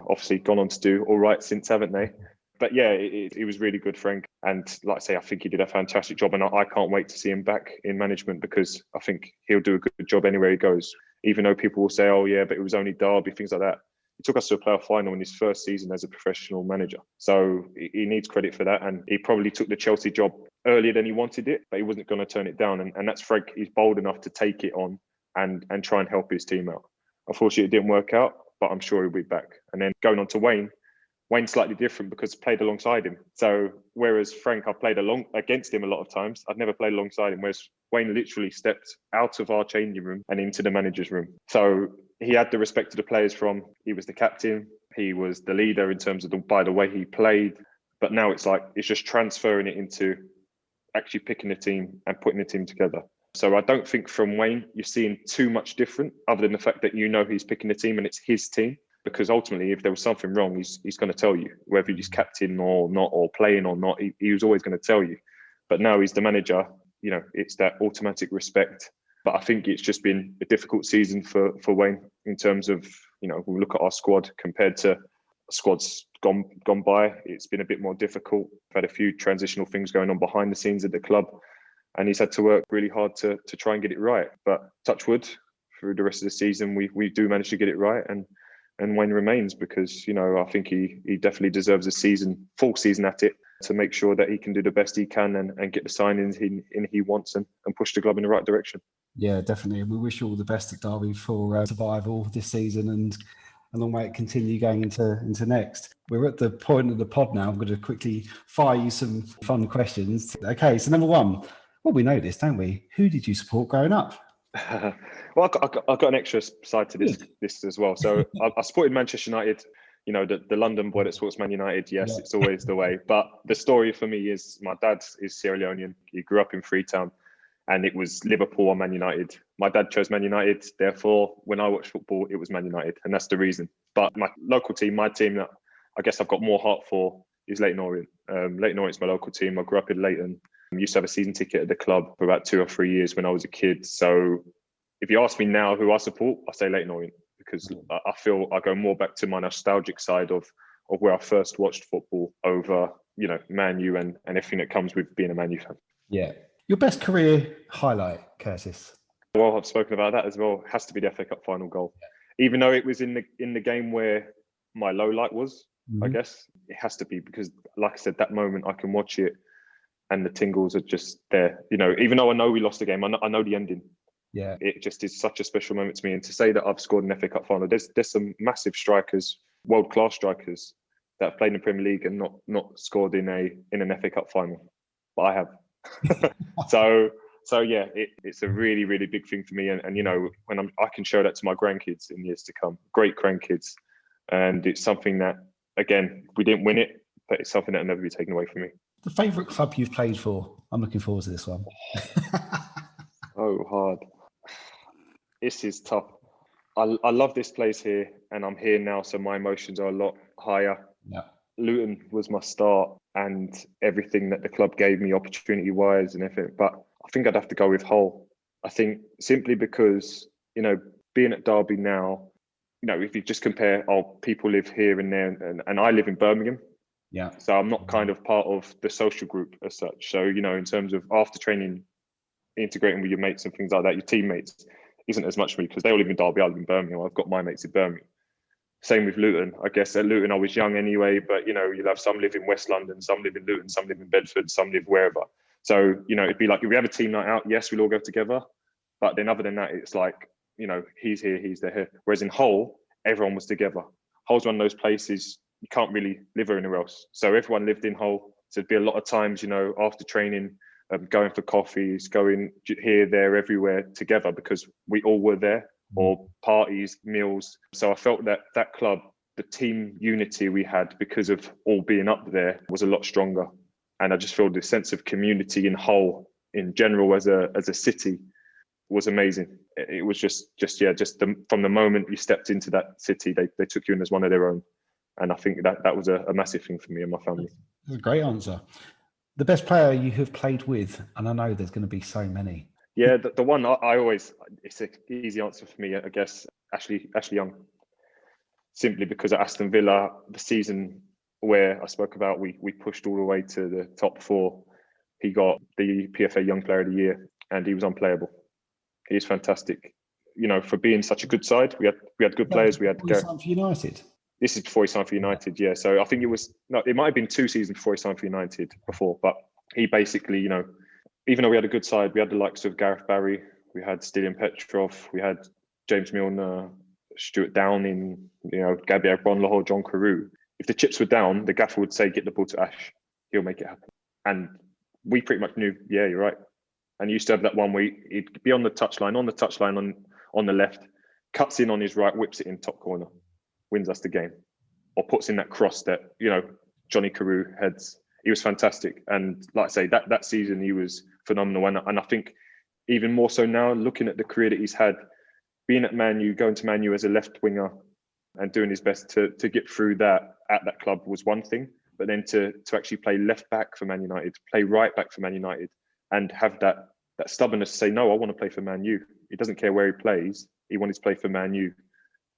Obviously gone on to do all right since, haven't they? But yeah, it was really good, Frank. And like I say, I think he did a fantastic job. And I can't wait to see him back in management, because I think he'll do a good job anywhere he goes. Even though people will say, oh yeah, but it was only Derby, things like that. He took us to a playoff final in his first season as a professional manager. So he needs credit for that. And he probably took the Chelsea job earlier than he wanted it, but he wasn't going to turn it down. And that's Frank. He's bold enough to take it on and try and help his team out. Unfortunately, it didn't work out, but I'm sure he'll be back. And then going on to Wayne's slightly different because I played alongside him. So whereas Frank, I played against him a lot of times, I'd never played alongside him, whereas Wayne literally stepped out of our changing room and into the manager's room. So he had the respect of the players he was the captain, he was the leader in terms of by the way he played. But now it's just transferring it into actually picking a team and putting a team together. So I don't think from Wayne you're seeing too mumuch different, other than the fact that he's picking a team and it's his team. Because ultimately, if there was something wrong, he's going to tell you, whether he's captain or not, or playing or not. He was always going to tell you. But now he's the manager. It's that automatic respect. But I think it's just been a difficult season for Wayne in terms of, we look at our squad compared to squads gone by. It's been a bit more difficult. We've had a few transitional things going on behind the scenes at the club, and he's had to work really hard to try and get it right. But touch wood, through the rest of the season, we do manage to get it right. And Wayne remains, because, I think he definitely deserves a full season at it, to make sure that he can do the best he can and get the signings he wants and push the club in the right direction. Yeah, definitely. We wish you all the best at Derby for survival this season and a long way to continue going into next. We're at the point of the pod now. I'm going to quickly fire you some fun questions. Okay, so number one, well, we know this, don't we? Who did you support growing up? Well, I got an extra side to this as well. So I supported Manchester United. The London boy that supports Man United. Yes, It's always the way. But the story for me is my dad is Sierra Leonean. He grew up in Freetown, and it was Liverpool or Man United. My dad chose Man United. Therefore, when I watch football, it was Man United, and that's the reason. But my local team, my team that I guess I've got more heart for, is Leyton Orient. Leyton Orient's my local team. I grew up in Leyton. I used to have a season ticket at the club for about 2 or 3 years when I was a kid. So if you ask me now who I support, I say Leyton Orient, because I feel I go more back to my nostalgic side of where I first watched football over, Man U and everything that comes with being a Man U fan. Yeah. Your best career highlight, Curtis? Well, I've spoken about that as well. It has to be the FA Cup final goal. Yeah. Even though it was in the game where my low light was, I Mm-hmm. guess. It has to be because, like I said, that moment I can watch it and the tingles are just there. You know, even though I know we lost the game, I know the ending. Yeah. It just is such a special moment to me. And to say that I've scored an FA Cup final, there's some massive strikers, world-class strikers that have played in the Premier League and not scored in an FA Cup final. But I have. So yeah, it's a really, really big thing for me. And you know, when I can show that to my grandkids in years to come, great grandkids. And it's something that, again, we didn't win it, but it's something that will never be taken away from me. The favourite club you've played for? I'm looking forward to this one. Oh, hard. This is tough. I love this place here, and I'm here now, so my emotions are a lot higher. Yeah. Luton was my start and everything that the club gave me opportunity-wise and everything, but I think I'd have to go with Hull. I think simply because, you know, being at Derby now, you know, if you just compare, people live here and there, and I live in Birmingham. Yeah. So I'm not kind of part of the social group as such. So, you know, in terms of after training, integrating with your mates and things like that, your teammates isn't as much for me because they all live in Derby, I live in Birmingham. I've got my mates in Birmingham. Same with Luton. I guess at Luton I was young anyway, but you know, you'll have some live in West London, some live in Luton, some live in Bedford, some live wherever. So, you know, it'd be like if we have a team night out, yes, we'll all go together. But then other than that, it's like, you know, he's here, he's there here. Whereas in Hull, everyone was together. Hull's one of those places you can't really live anywhere else. So everyone lived in Hull. So it'd be a lot of times, you know, after training, going for coffees, going here, there, everywhere together because we all were there, or parties, meals. So I felt that that club, the team unity we had because of all being up there was a lot stronger. And I just feel the sense of community in Hull in general as a city was amazing. It was from the moment you stepped into that city, they took you in as one of their own. And I think that was a massive thing for me and my family. That's a great answer. The best player you have played with, and I know there's going to be so many. Yeah, the one I always, it's an easy answer for me, I guess, Ashley Young. Simply because at Aston Villa, the season where I spoke about, we pushed all the way to the top four. He got the PFA Young Player of the Year and he was unplayable. He is fantastic. You know, for being such a good side, we had good players. We had for United. This is before he signed for United, yeah. So I think it might have been 2 seasons before he signed for United before, but he basically, you know, even though we had a good side, we had the likes of Gareth Barry, we had Stilian Petrov, we had James Milner, Stuart Downing, you know, Gabriel Bonlaho, John Carew. If the chips were down, the gaffer would say, get the ball to Ash. He'll make it happen. And we pretty much knew, yeah, you're right. And he used to have that one where he'd be on the touchline on the left, cuts in on his right, whips it in top corner, wins us the game, or puts in that cross that, you know, Johnny Carew heads. He was fantastic. And like I say, that season, he was phenomenal. And I think even more so now, looking at the career that he's had, being at Man U, going to Man U as a left winger and doing his best to get through that at that club was one thing. But then to actually play left back for Man United, play right back for Man United, and have that stubbornness to say, no, I want to play for Man U. He doesn't care where he plays. He wanted to play for Man U.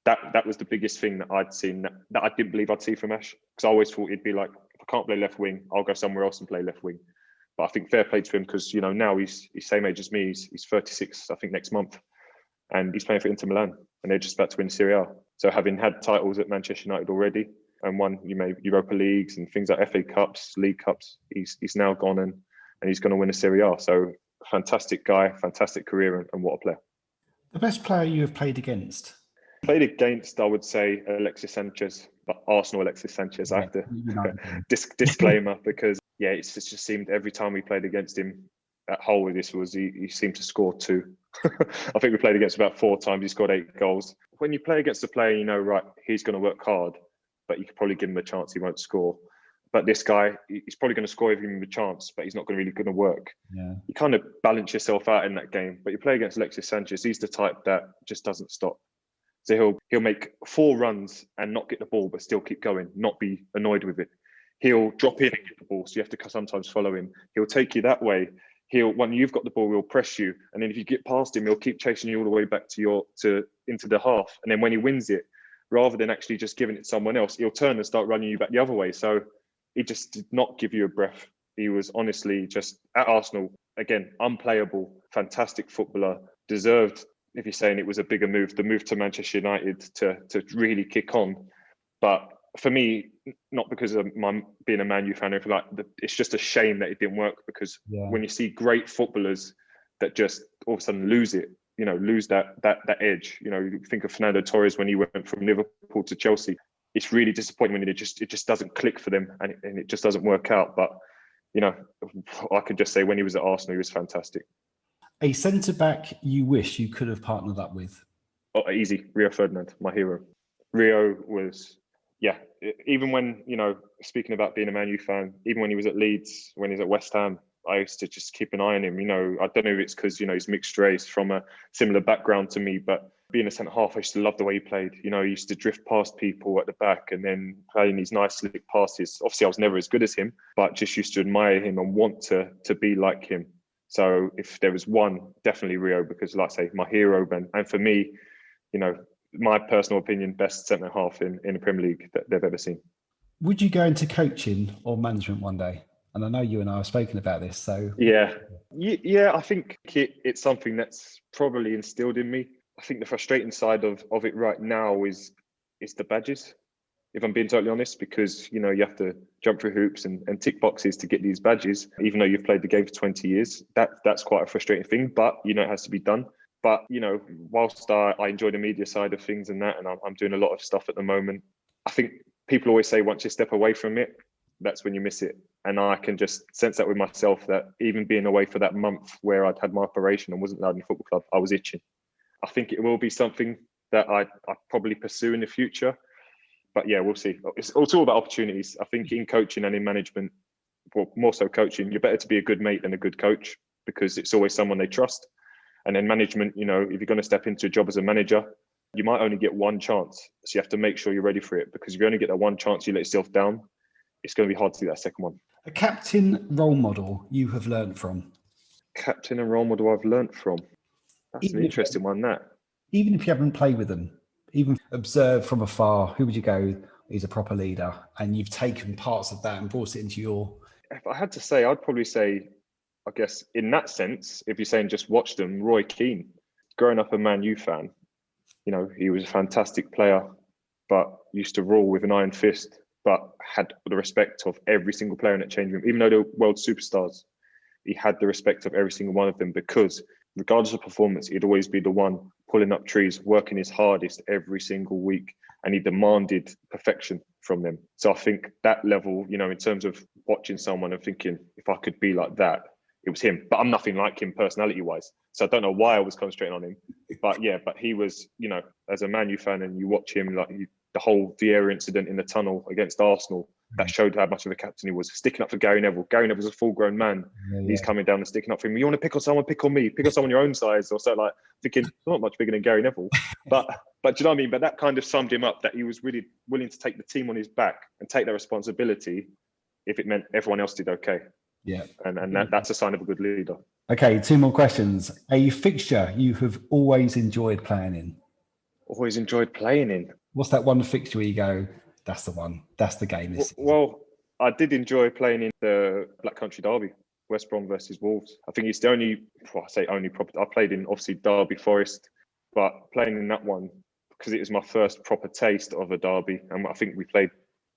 That was the biggest thing that I'd seen that I didn't believe I'd see from Ash. Because I always thought he'd be like, if I can't play left wing, I'll go somewhere else and play left wing. But I think fair play to him because, you know, now he's same age as me. He's 36, I think, next month. And he's playing for Inter Milan. And they're just about to win Serie A. So having had titles at Manchester United already and won Europa Leagues and things like FA Cups, League Cups, he's now gone and he's going to win a Serie A. So fantastic guy, fantastic career, and what a player. The best player you have played against? Played against, I would say, Alexis Sanchez, but Arsenal Alexis Sanchez. I have to disclaimer because, yeah, it's just seemed every time we played against him at Hull, he seemed to score 2. I think we played against about 4 times. He scored 8 goals. When you play against a player, you know, right, he's going to work hard, but you could probably give him a chance, he won't score. But this guy, he's probably going to score if you give him a chance, but he's not really going to work. Yeah. You kind of balance yourself out in that game. But you play against Alexis Sanchez, he's the type that just doesn't stop. So he'll make 4 runs and not get the ball, but still keep going, not be annoyed with it. He'll drop in and get the ball, so you have to sometimes follow him. He'll take you that way. When you've got the ball, he'll press you, and then if you get past him, he'll keep chasing you all the way back into the half. And then when he wins it, rather than actually just giving it to someone else, he'll turn and start running you back the other way. So he just did not give you a breath. He was honestly just at Arsenal, again, unplayable, fantastic footballer, deserved, if you're saying it was a bigger move, the move to Manchester United to really kick on. But for me, not because of my being a Man U fan, it's just a shame that it didn't work, because when you see great footballers that just all of a sudden lose it, lose that edge. You think of Fernando Torres when he went from Liverpool to Chelsea. It's really disappointing when it just doesn't click for them, and it just doesn't work out. But I could just say when he was at Arsenal, he was fantastic. A centre back you wish you could have partnered up with? Oh, easy, Rio Ferdinand, my hero. Rio was, even when, speaking about being a Man U fan, even when he was at Leeds, when he was at West Ham, I used to just keep an eye on him. I don't know if it's because, he's mixed race from a similar background to me, but being a centre half, I used to love the way he played. He used to drift past people at the back and then playing these nice slick passes. Obviously, I was never as good as him, but just used to admire him and want to be like him. So if there was one, definitely Rio, because like I say, my hero, and for me, my personal opinion, best centre half in the Premier League that they've ever seen. Would you go into coaching or management one day? And I know you and I have spoken about this, so... Yeah, I think it's something that's probably instilled in me. I think the frustrating side of it right now is the badges, if I'm being totally honest, because, you have to jump through hoops and tick boxes to get these badges, even though you've played the game for 20 years. That's quite a frustrating thing, but, it has to be done. But, whilst I enjoy the media side of things and I'm doing a lot of stuff at the moment, I think people always say once you step away from it, that's when you miss it. And I can just sense that with myself, that even being away for that month where I'd had my operation and wasn't allowed in the football club, I was itching. I think it will be something that I probably pursue in the future. But yeah, we'll see. It's all about opportunities. I think in coaching and in management, well, more so coaching, you're better to be a good mate than a good coach, because it's always someone they trust. And then management, if you're going to step into a job as a manager, you might only get one chance. So you have to make sure you're ready for it, because if you only get that one chance, you let yourself down, it's going to be hard to do that second one. A captain role model you have learned from? Captain and role model I've learned from? That's an interesting one, that. Even if you haven't played with them, even observed from afar, who would you go, he's a proper leader, and you've taken parts of that and brought it into your... If I had to say, I'd probably say, I guess, in that sense, if you're saying just watch them, Roy Keane. Growing up a Man U fan, he was a fantastic player, but used to rule with an iron fist, but had the respect of every single player in that change room. Even though they were world superstars, he had the respect of every single one of them, because regardless of performance, he'd always be the one pulling up trees, working his hardest every single week, and he demanded perfection from them. So I think that level, in terms of watching someone and thinking, if I could be like that, it was him. But I'm nothing like him personality-wise, so I don't know why I was concentrating on him. But yeah, but he was, as a Man U fan, and you watch him, the whole Vieira incident in the tunnel against Arsenal, that showed how much of a captain he was. Sticking up for Gary Neville. Gary Neville's a full-grown man. Yeah. He's coming down and sticking up for him. You want to pick on someone, pick on me. Pick on someone your own size, or so. Like thinking, I'm not much bigger than Gary Neville. But do you know what I mean? But that kind of summed him up. That he was really willing to take the team on his back and take that responsibility if it meant everyone else did okay. Yeah, and that's a sign of a good leader. Okay, 2 more questions. A fixture you have always enjoyed playing in? Always enjoyed playing in. What's that one fixture where you go, that's the one, that's the game? Well, I did enjoy playing in the Black Country Derby, West Brom versus Wolves. I think it's the only, I played in, obviously, Derby Forest, but playing in that one, because it was my first proper taste of a derby, and I think we played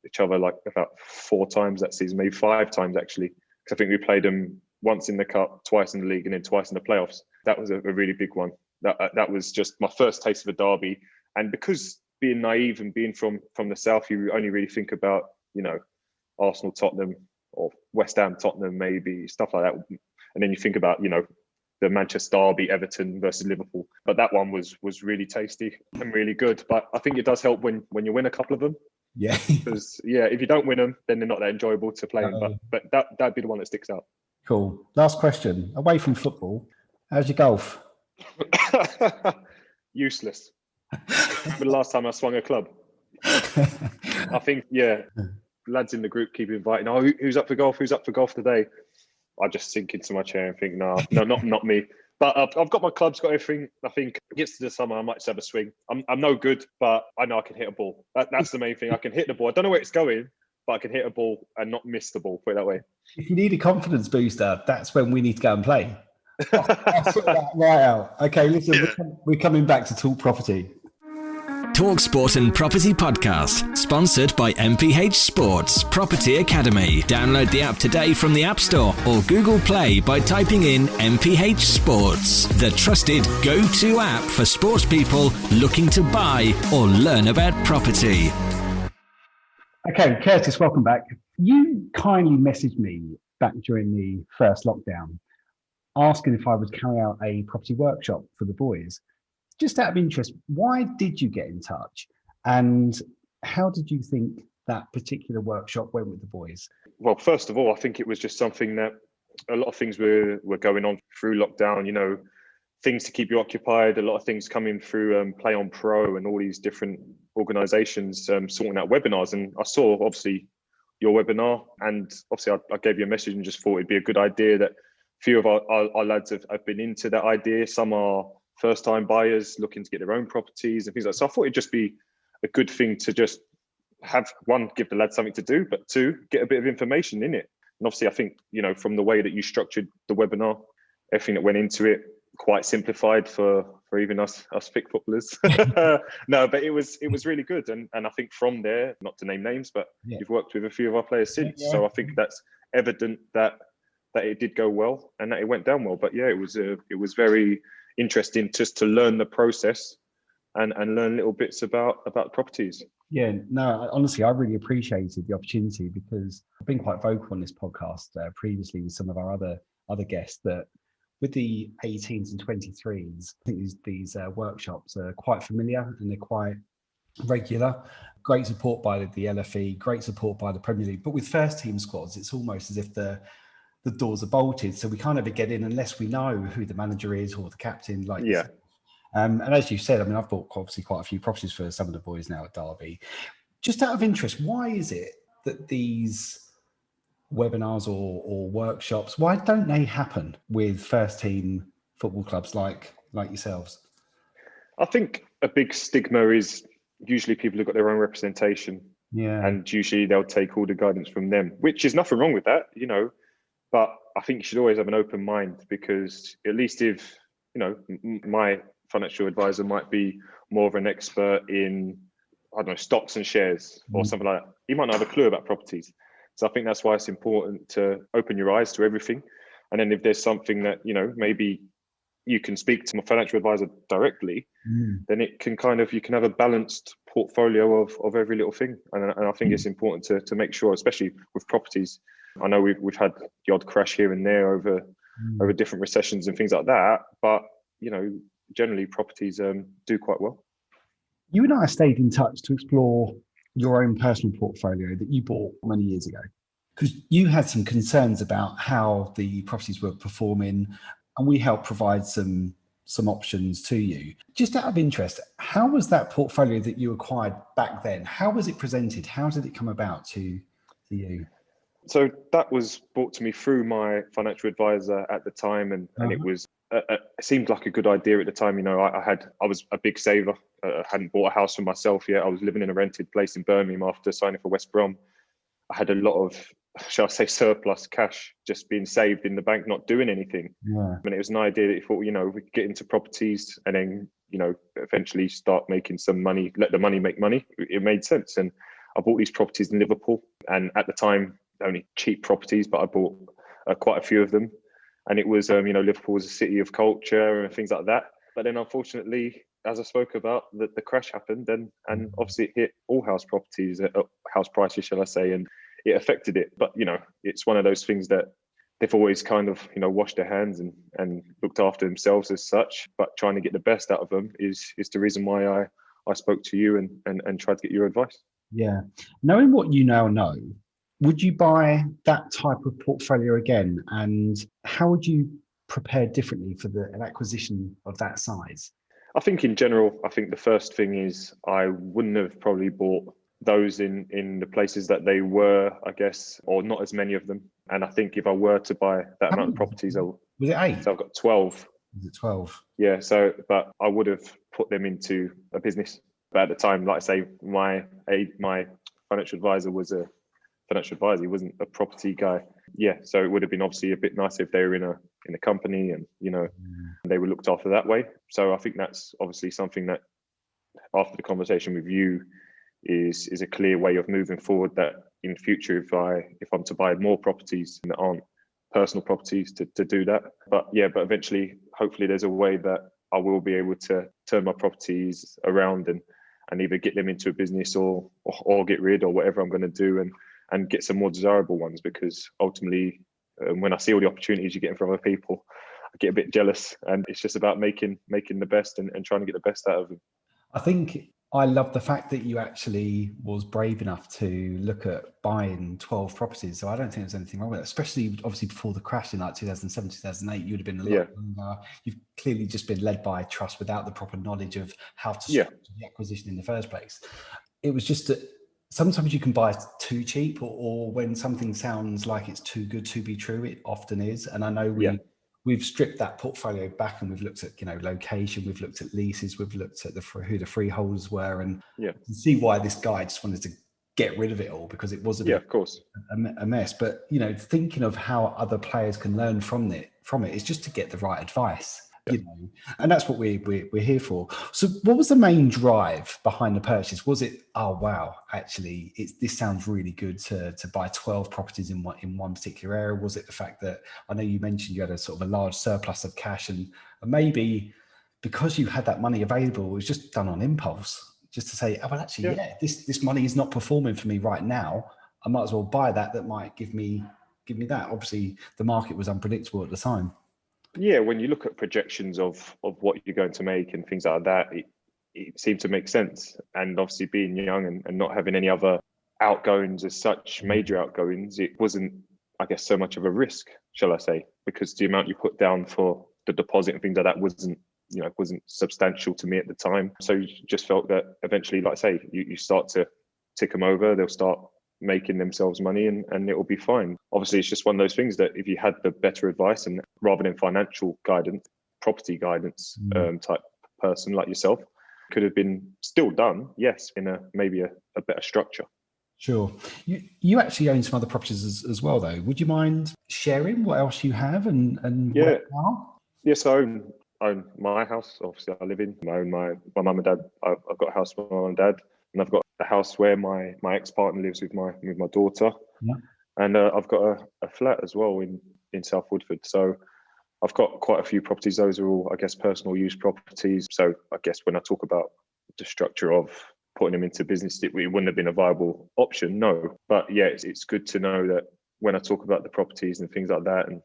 each other like about 4 times that season, maybe 5 times actually, because I think we played them once in the cup, twice in the league, and then twice in the playoffs. That was a really big one. That was just my first taste of a derby. And because being naive and being from the south, you only really think about, Arsenal, Tottenham, or West Ham, Tottenham, maybe, stuff like that. And then you think about, the Manchester derby, Everton versus Liverpool. But that one was really tasty and really good. But I think it does help when you win a couple of them. Yeah. Because, if you don't win them, then they're not that enjoyable to play in. But that'd be the one that sticks out. Cool. Last question. Away from football, how's your golf? Useless. Remember the last time I swung a club? I think, lads in the group keep inviting, who's up for golf? Who's up for golf today? I just sink into my chair and think, no, not me. But I've got my clubs, got everything. I think it gets to the summer, I might just have a swing. I'm no good, but I know I can hit a ball. That's the main thing. I can hit the ball. I don't know where it's going, but I can hit a ball and not miss the ball, put it that way. If you need a confidence booster, that's when we need to go and play. I'll sort that right out. Okay, listen, we're coming back to talk property. Talk Sport and Property Podcast, sponsored by MPH Sports Property Academy. Download the app today from the App Store or Google Play by typing in MPH Sports, the trusted go-to app for sports people looking to buy or learn about property. Okay, Curtis, welcome back. You kindly messaged me back during the first lockdown, asking if I would carry out a property workshop for the boys. Just out of interest, why did you get in touch, and how did you think that particular workshop went with the boys? Well, first of all, I think it was just something that a lot of things were going on through lockdown, things to keep you occupied, a lot of things coming through Play on Pro and all these different organisations sorting out webinars. And I saw, obviously, your webinar, and obviously I gave you a message and just thought it'd be a good idea that a few of our lads have been into that idea. Some are first-time buyers looking to get their own properties and things like that. So I thought it'd just be a good thing to just have, one, give the lads something to do, but two, get a bit of information in it. And obviously, I think, from the way that you structured the webinar, everything that went into it, quite simplified for even us thick footballers. No, but it was really good. And I think from there, not to name names, but you've worked with a few of our players since. Yeah. So I think that's evident that it did go well and that it went down well. But yeah, it was very interesting just to learn the process and learn little bits about properties. Yeah, no, honestly, I really appreciated the opportunity, because I've been quite vocal on this podcast previously with some of our other guests, that with the 18s and 23s, I think these workshops are quite familiar and they're quite regular. Great support by the LFE, great support by the Premier League. But with first team squads, it's almost as if the doors are bolted, so we can't ever get in unless we know who the manager is or the captain. And as you said, I've bought obviously quite a few properties for some of the boys now at Derby. Just out of interest, why is it that these webinars or workshops, why don't they happen with first team football clubs like yourselves? I think a big stigma is usually people have got their own representation, and usually they'll take all the guidance from them, which is nothing wrong with that, but I think you should always have an open mind, because at least if, my financial advisor might be more of an expert in, I don't know, stocks and shares or something like that, he might not have a clue about properties. So I think that's why it's important to open your eyes to everything. And then if there's something that, maybe you can speak to my financial advisor directly, then it can you can have a balanced portfolio of every little thing. And I think it's important to make sure, especially with properties. I know we've had the odd crash here and there over different recessions and things like that, but generally properties do quite well. You and I stayed in touch to explore your own personal portfolio that you bought many years ago, because you had some concerns about how the properties were performing, and we helped provide some options to you. Just out of interest, how was that portfolio that you acquired back then? How was it presented? How did it come about to you? So that was brought to me through my financial advisor at the time, and it was it seemed like a good idea at the time. I was a big saver. I hadn't bought a house for myself yet. I was living in a rented place in Birmingham after signing for West Brom. I had a lot of, shall I say, surplus cash just being saved in the bank, not doing anything. Yeah. And it was an idea that you thought, we could get into properties and then, eventually start making some money, let the money make money. It made sense. And I bought these properties in Liverpool, and at the time, only cheap properties, but I bought quite a few of them. And it was, Liverpool was a city of culture and things like that. But then unfortunately, as I spoke about, the crash happened, and obviously it hit all house properties, house prices, shall I say, and it affected it. But, it's one of those things that they've always washed their hands and looked after themselves as such. But trying to get the best out of them is the reason why I spoke to you and tried to get your advice. Yeah. Knowing what you now know, would you buy that type of portfolio again? And how would you prepare differently for an acquisition of that size? I think in general, the first thing is I wouldn't have probably bought those in the places that they were, I guess, or not as many of them. And I think if I were to buy that amount of properties, was it 8? So I've got 12. Was it 12? Yeah. But I would have put them into a business. But at the time, like I say, my financial advisor was a financial advisor. He wasn't a property guy. Yeah. So it would have been obviously a bit nicer if they were in a company and, they were looked after that way. So I think that's obviously something that after the conversation with you is a clear way of moving forward, that in future, if I'm to buy more properties that aren't personal properties, to do that. But eventually, hopefully there's a way that I will be able to turn my properties around and either get them into a business or get rid, or whatever I'm going to do, and get some more desirable ones, because ultimately, when I see all the opportunities you get for other people, I get a bit jealous, and it's just about making the best and trying to get the best out of them. I think I love the fact that you actually was brave enough to look at buying 12 properties. So I don't think there's anything wrong with it, especially obviously before the crash in like 2007, 2008, you would have been a lot younger. You've clearly just been led by trust without the proper knowledge of how to structure the acquisition in the first place. It was just that sometimes you can buy too cheap, or when something sounds like it's too good to be true, it often is. And I know we've stripped that portfolio back, and we've looked at, location, we've looked at leases, we've looked at who the freeholders were, and you can see why this guy just wanted to get rid of it all, because it was a bit of course a mess. But thinking of how other players can learn from it is just to get the right advice. And that's what we're here for. So what was the main drive behind the purchase? Was it, oh wow, actually this sounds really good to buy 12 properties in one particular area? Was it the fact that, I know you mentioned you had a sort of a large surplus of cash, and maybe because you had that money available, it was just done on impulse, just to say, oh well, actually this money is not performing for me right now, I might as well buy that might give me that. Obviously the market was unpredictable at the time. Yeah, when you look at projections of what you're going to make and things like that, it seemed to make sense. And obviously being young and not having any other outgoings as such, major outgoings, it wasn't, I guess, so much of a risk, shall I say, because the amount you put down for the deposit and things like that wasn't substantial to me at the time. So you just felt that eventually, like I say, you start to tick them over, they'll start making themselves money, and it will be fine. Obviously, it's just one of those things that if you had the better advice, and rather than financial guidance, property guidance type person like yourself, could have been still done, yes, in maybe a better structure. Sure. You actually own some other properties as well, though. Would you mind sharing what else you have and where you are? Yes, I own my house. Obviously, I live in. I own my mum and dad. I've got a house with my mum and dad, and I've got a house where my ex-partner lives with my daughter. Yeah. And I've got a flat as well in South Woodford. So I've got quite a few properties. Those are all, I guess, personal use properties. So I guess when I talk about the structure of putting them into business, it wouldn't have been a viable option, no. But yeah, it's good to know that when I talk about the properties and things like that, and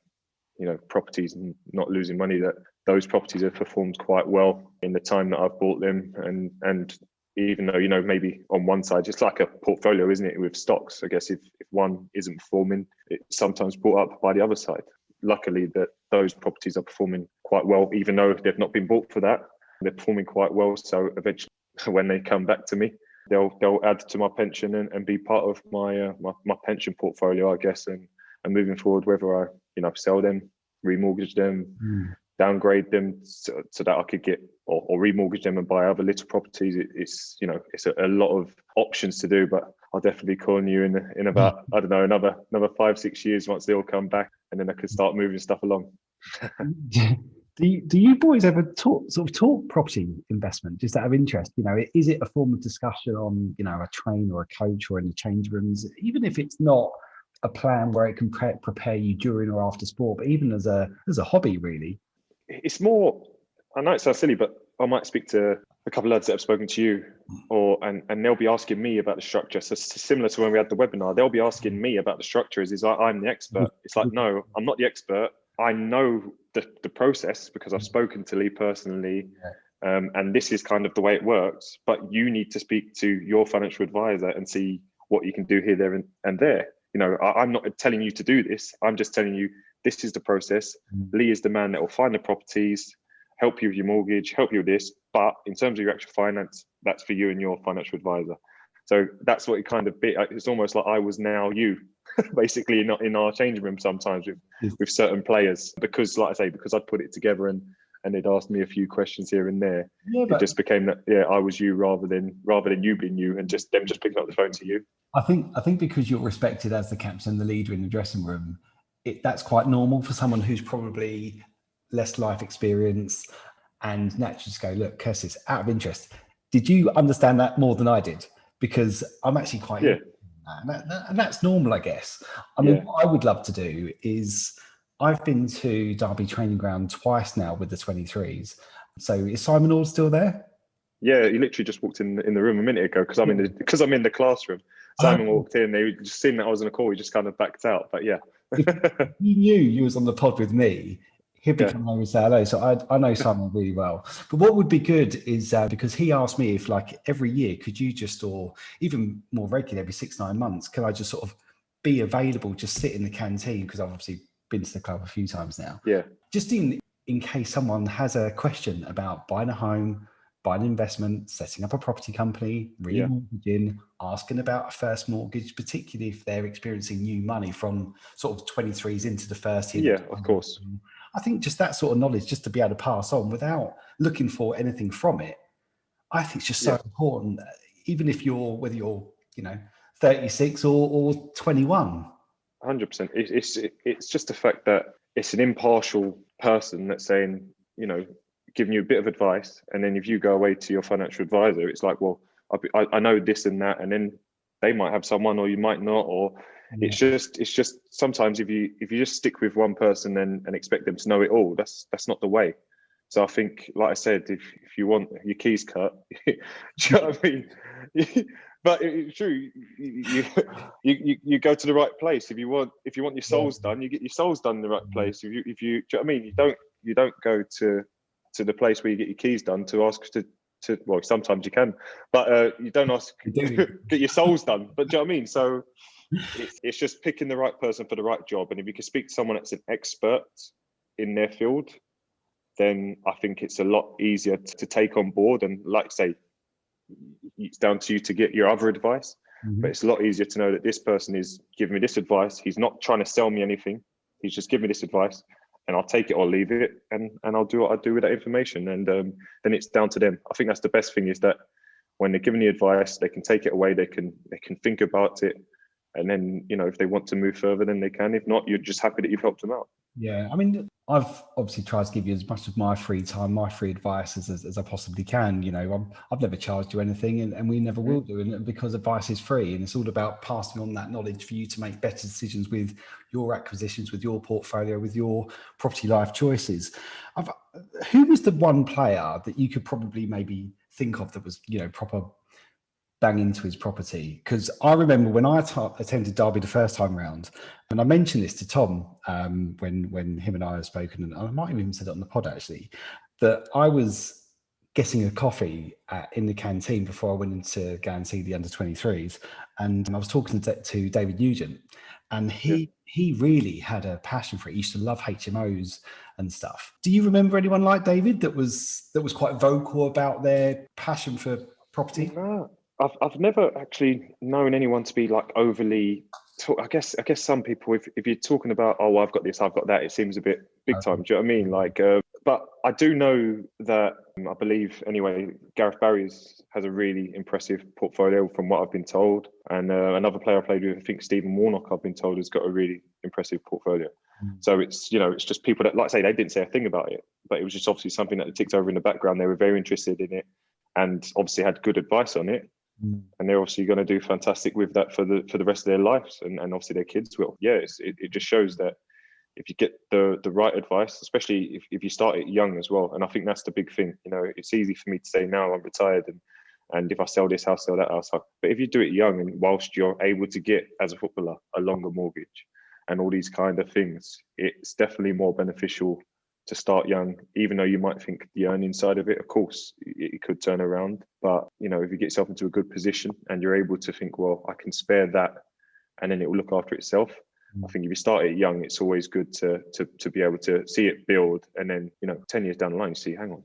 properties and not losing money, that those properties have performed quite well in the time that I've bought them. And even though, maybe on one side, it's like a portfolio, isn't it, with stocks? I guess if one isn't performing, it's sometimes brought up by the other side. Luckily, that those properties are performing quite well, even though they've not been bought for that. They're performing quite well. So eventually, when they come back to me, they'll add to my pension and be part of my pension portfolio, I guess. And moving forward, whether I sell them, remortgage them, downgrade them so that I could get or remortgage them and buy other little properties. It's a lot of options to do, but I'll definitely be calling you in about, I don't know, another 5-6 years once they all come back, and then I could start moving stuff along. Do you boys ever talk property investment, just out of interest? Is it a form of discussion on, a train or a coach or in the change rooms, even if it's not a plan where it can prepare you during or after sport, but even as a hobby, really? It's more, I know it sounds silly, but I might speak to a couple of lads that have spoken to you, and they'll be asking me about the structure. So similar to when we had the webinar, they'll be asking me about the structure. Is I'm the expert? It's like, no, I'm not the expert. I know the process because I've spoken to Lee personally, and this is kind of the way it works. But you need to speak to your financial advisor and see what you can do here, there, and there. I'm not telling you to do this. I'm just telling you this is the process. Lee is the man that will find the properties, help you with your mortgage, help you with this. But in terms of your actual finance, that's for you and your financial advisor. So that's what it kind of bit. It's almost like I was now you, basically, not in our changing room sometimes with certain players, because, like I say, because I'd put it together and they'd asked me a few questions here and there. It just became that I was you rather than you being you, and just them just picking up the phone to you. I think because you're respected as the captain, the leader in the dressing room, that's quite normal for someone who's probably less life experience, and naturally just go, look, Curtis, out of interest, Did you understand that more than I did? Because I'm actually quite and that's normal, I guess. I mean, what I would love to do is, I've been to Derby training ground twice now with the 23s. So is Simon Ord still there? Yeah, he literally just walked in the room a minute ago because I'm in the classroom. Simon walked in. They just seen that I was on a call. He just kind of backed out. But yeah, if he knew you was on the pod with me, he'd be coming over and say hello. So I know Simon really well. But what would be good is, because he asked me if, like, every year, could you just, or even more regularly, every 6-9 months, can I just sort of be available, just sit in the canteen? Because I've obviously been to the club a few times now. Yeah. Just in case someone has a question about buying a home, buying an investment, setting up a property company, remortgaging, asking about a first mortgage, particularly if they're experiencing new money from sort of 23s into the first year. Yeah, of course. I think just that sort of knowledge, just to be able to pass on without looking for anything from it, I think it's just so important, even if whether you're 36 or 21. 100%. It's just the fact that it's an impartial person that's saying, giving you a bit of advice, and then if you go away to your financial advisor, it's like, well, I know this and that, and then they might have someone, or you might not, or it's just sometimes if you just stick with one person and expect them to know it all, that's not the way. So I think, like I said, if you want your keys cut, do you know what I mean? But it's true. You go to the right place. If you want your soles done, you get your soles done in the right place. If you do you know what I mean? You don't go to the place where you get your keys done to ask to well, sometimes you can, but you don't ask get your soles done. But do you know what I mean? So it's just picking the right person for the right job. And if you can speak to someone that's an expert in their field, then I think it's a lot easier to take on board. And like I say, it's down to you to get your other advice. But it's a lot easier to know that this person is giving me this advice. He's not trying to sell me anything. He's just giving me this advice, and I'll take it or leave it, and I'll do what I do with that information. And then it's down to them. I think that's the best thing, is that when they're giving the advice, they can take it away. They can think about it, and then if they want to move further, then they can. If not, you're just happy that you've helped them out. Yeah, I mean, I've obviously tried to give you as much of my free time, my free advice as I possibly can. I've never charged you anything, and we never will do, and because advice is free, and it's all about passing on that knowledge for you to make better decisions with your acquisitions, with your portfolio, with your property life choices. Who was the one player that you could probably maybe think of that was proper bang into his property? Because I remember when I attended Derby the first time round, and I mentioned this to Tom when him and I have spoken, and I might have even said it on the pod actually, that I was getting a coffee in the canteen before I went in to go and see the under-23s, and I was talking to David Nugent, and he really had a passion for it. He used to love HMOs and stuff. Do you remember anyone like David that was quite vocal about their passion for property? No. I've never actually known anyone to be like overly. I guess some people, if you're talking about, oh, I've got this, I've got that, it seems a bit big time. Do you know what I mean? Like, but I do know that I believe anyway, Gareth Barry has a really impressive portfolio from what I've been told, and another player I played with, I think Stephen Warnock, I've been told, has got a really impressive portfolio. So it's it's just people that, like I say, they didn't say a thing about it, but it was just obviously something that ticked over in the background. They were very interested in it, and obviously had good advice on it. And they're obviously going to do fantastic with that for the rest of their lives, and obviously their kids will. Yeah, it just shows that if you get the right advice, especially if you start it young as well. And I think that's the big thing. It's easy for me to say now I'm retired, and if I sell this house, sell that house. But if you do it young, and whilst you're able to get, as a footballer, a longer mortgage and all these kind of things, it's definitely more beneficial to start young, even though you might think the earning side of it, of course, it could turn around. But, if you get yourself into a good position and you're able to think, well, I can spare that, and then it will look after itself. I think if you start it young, it's always good to be able to see it build. And then, 10 years down the line, you see, hang on,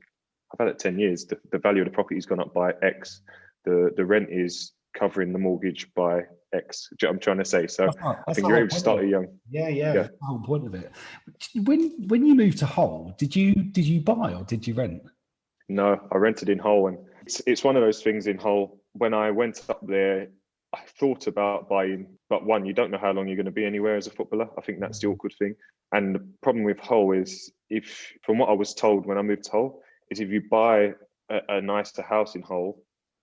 I've had it 10 years. The value of the property has gone up by X. The rent is covering the mortgage by X. I'm trying to say. So I think you're able to start it young. Yeah. That's the whole point of it. When you moved to Hull, did you buy or did you rent? No, I rented in Hull, and it's one of those things in Hull. When I went up there, I thought about buying, but one, you don't know how long you're going to be anywhere as a footballer. I think that's the awkward thing. And the problem with Hull is, from what I was told when I moved to Hull, is if you buy a nicer house in Hull,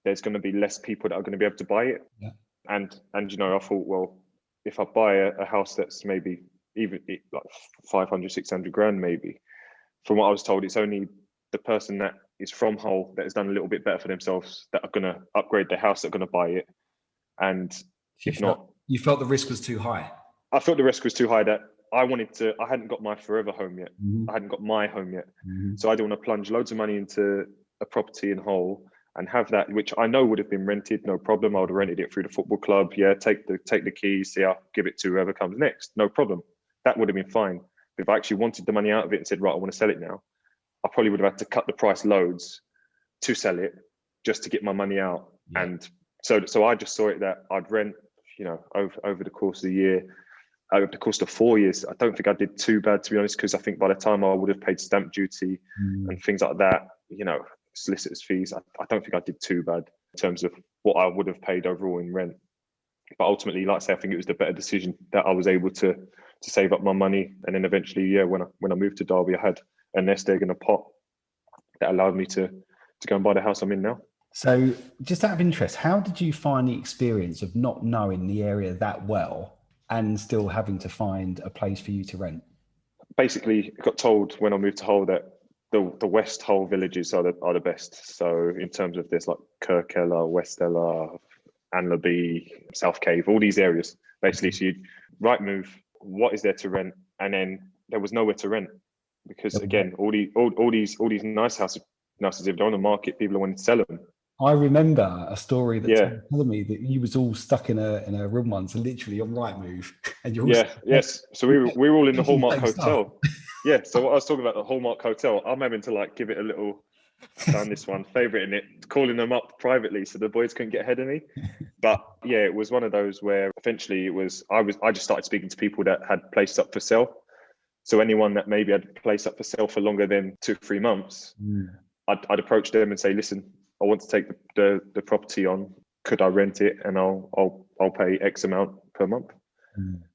there's going to be less people that are going to be able to buy it. Yeah. And I thought, well, if I buy a house that's maybe even like 500, 600 grand, maybe, from what I was told, it's only the person that is from Hull that has done a little bit better for themselves that are going to upgrade their house, that are going to buy it. And if not, you felt the risk was too high. I felt the risk was too high, that I hadn't got my forever home yet. Mm-hmm. I hadn't got my home yet. Mm-hmm. So I didn't want to plunge loads of money into a property in Hull and have that, which I know would have been rented, no problem. I would have rented it through the football club. Yeah, take the keys, I'll give it to whoever comes next. No problem. That would have been fine. But if I actually wanted the money out of it and said, right, I want to sell it now, I probably would have had to cut the price loads to sell it just to get my money out. Yeah. And so I just saw it that I'd rent, over the course of the year, over the course of 4 years. I don't think I did too bad, to be honest, because I think by the time I would have paid stamp duty and things like that, solicitors' fees, I don't think I did too bad in terms of what I would have paid overall in rent. But ultimately, like I say, I think it was the better decision that I was able to save up my money. And then eventually, when I moved to Derby, I had a nest egg in a pot that allowed me to go and buy the house I'm in now. So just out of interest, how did you find the experience of not knowing the area that well and still having to find a place for you to rent? Basically, I got told when I moved to Hull that the West Hull villages are the best. So in terms of there's like Kirkella, West Ella, Anlaby, South Cave, all these areas. Basically, so you'd Rightmove, what is there to rent? And then there was nowhere to rent because again, all these nice houses, if they're on the market, people are wanting to sell them. I remember a story that told me that you was all stuck in a room once, and literally on Rightmove, and you're yes. So we were all in the Hallmark Hotel. Yeah. So what I was talking about, the Hallmark Hotel, I'm having to give it a little down this one, favoriting it, calling them up privately so the boys couldn't get ahead of me. But yeah, it was one of those where eventually I just started speaking to people that had placed up for sale. So anyone that maybe had placed up for sale for longer than 2-3 months, I'd approach them and say, listen, I want to take the property on. Could I rent it? And I'll pay X amount per month.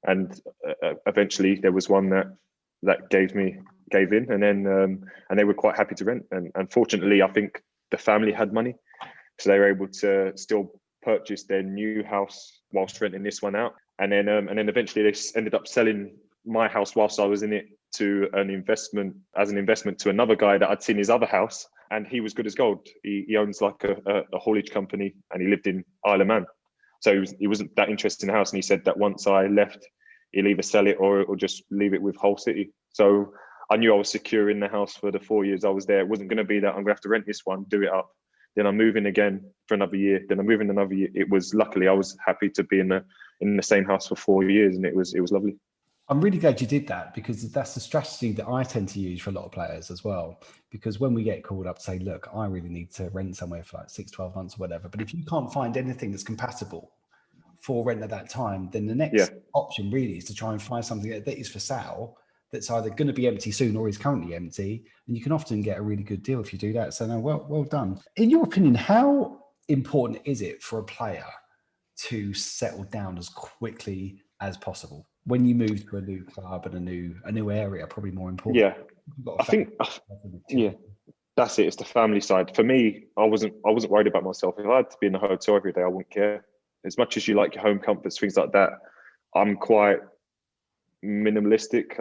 And eventually there was one that gave in, and then and they were quite happy to rent. And unfortunately, I think the family had money, so they were able to still purchase their new house whilst renting this one out. And then eventually they ended up selling my house whilst I was in it to an investment to another guy that I'd seen his other house. And he was good as gold. He owns like a haulage company, and he lived in Isle of Man. So he wasn't that interested in the house. And he said that once I left, he'll either sell it or just leave it with Hull City. So I knew I was secure in the house for the 4 years I was there. It wasn't going to be that I'm going to have to rent this one, do it up. Then I'm moving again for another year. Then I'm moving another year. It was luckily I was happy to be in the same house for 4 years, and it was lovely. I'm really glad you did that, because that's the strategy that I tend to use for a lot of players as well. Because when we get called up to say, look, I really need to rent somewhere for like 6-12 months or whatever, but if you can't find anything that's compatible for rent at that time, then the next option really is to try and find something that is for sale that's either going to be empty soon or is currently empty. And you can often get a really good deal if you do that. So no, well done. In your opinion, how important is it for a player to settle down as quickly as possible? When you move to a new club and a new area, probably more important. Yeah, I think that's it. It's the family side. For me, I wasn't worried about myself. If I had to be in a hotel every day, I wouldn't care. As much as you like your home comforts, things like that, I'm quite minimalistic.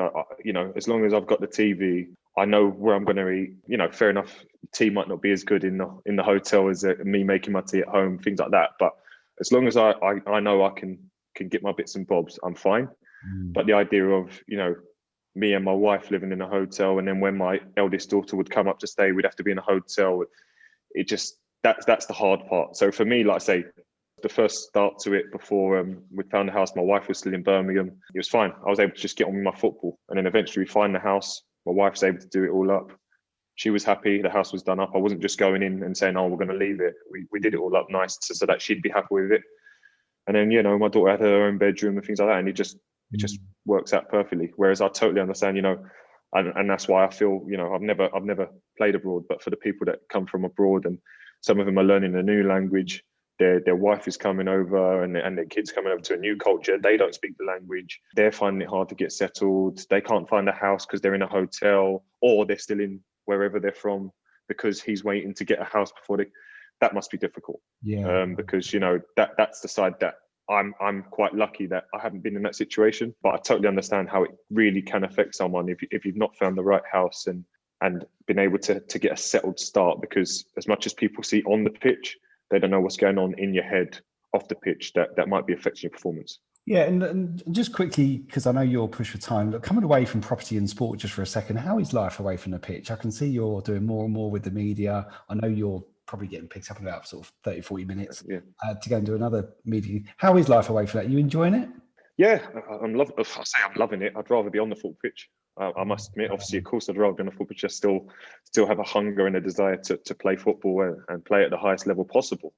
As long as I've got the TV, I know where I'm going to eat. Fair enough. Tea might not be as good in the hotel as me making my tea at home, things like that. But as long as I know I can get my bits and bobs, I'm fine. But the idea of, me and my wife living in a hotel, and then when my eldest daughter would come up to stay, we'd have to be in a hotel. It just, that's the hard part. So for me, like I say, the first start to it before we found the house, my wife was still in Birmingham. It was fine. I was able to just get on with my football. And then eventually we find the house. My wife was able to do it all up. She was happy. The house was done up. I wasn't just going in and saying, oh, we're going to leave it. We did it all up nice so that she'd be happy with it. And then, my daughter had her own bedroom and things like that. And it just works out perfectly. Whereas I totally understand, and that's why I feel, I've never played abroad, but for the people that come from abroad, and some of them are learning a new language, their wife is coming over and their kids coming over to a new culture. They don't speak the language. They're finding it hard to get settled. They can't find a house because they're in a hotel, or they're still in wherever they're from because he's waiting to get a house before that must be difficult. Because, you know, that's the side that I'm quite lucky that I haven't been in that situation, but I totally understand how it really can affect someone if you've not found the right house and been able to get a settled start, because as much as people see on the pitch, they don't know what's going on in your head off the pitch that might be affecting your performance. Yeah, and just quickly, because I know you're pushed for time, but coming away from property and sport just for a second, how is life away from the pitch? I can see you're doing more and more with the media. I know you're probably getting picked up in about sort of 30, 40 minutes to go and do another meeting. How is life away from that? Are you enjoying it? Yeah, I'm loving it. I'd rather be on the football pitch. I must admit, obviously, of course, I'd rather be on the football pitch. I still have a hunger and a desire to play football and play at the highest level possible.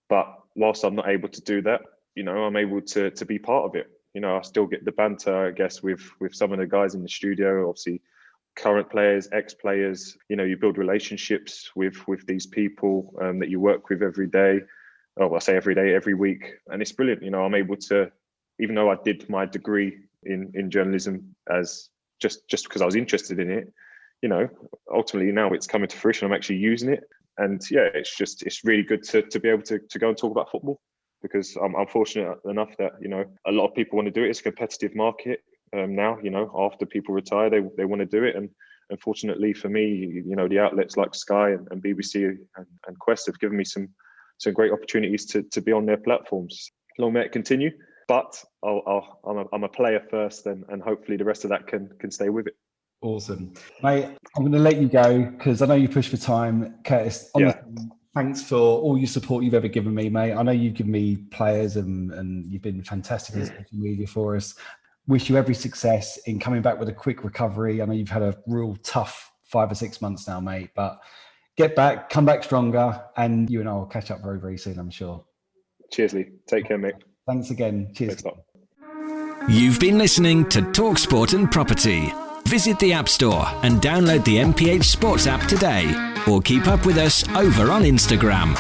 But whilst I'm not able to do that, you know, I'm able to be part of it. You know, I still get the banter, I guess, with some of the guys in the studio, obviously current players, ex-players. You know, you build relationships with these people that you work with every day. Oh, I say every day, every week. And it's brilliant. You know, I'm able to, even though I did my degree in journalism as just because I was interested in it, you know, ultimately now it's coming to fruition. I'm actually using it. And yeah, it's really good to be able to go and talk about football, because I'm fortunate enough that, you know, a lot of people want to do it. It's a competitive market now, you know, after people retire, they want to do it. And unfortunately for me, you know, the outlets like Sky and BBC and Quest have given me some great opportunities to be on their platforms. Long may it continue, but I'm a player first, and hopefully the rest of that can stay with it. Awesome. Mate, I'm going to let you go because I know you pushed for time. Curtis, honestly, thanks for all your support you've ever given me, mate. I know you've given me players and you've been fantastic in social media for us. Wish you every success in coming back with a quick recovery. I know you've had a real tough 5 or 6 months now, mate, but get back, come back stronger, and you and I will catch up very, very soon, I'm sure. Cheers, Lee. Take care, mate. Thanks again. Cheers. You've been listening to Talk Sport and Property. Visit the App Store and download the MPH Sports app today, or keep up with us over on Instagram.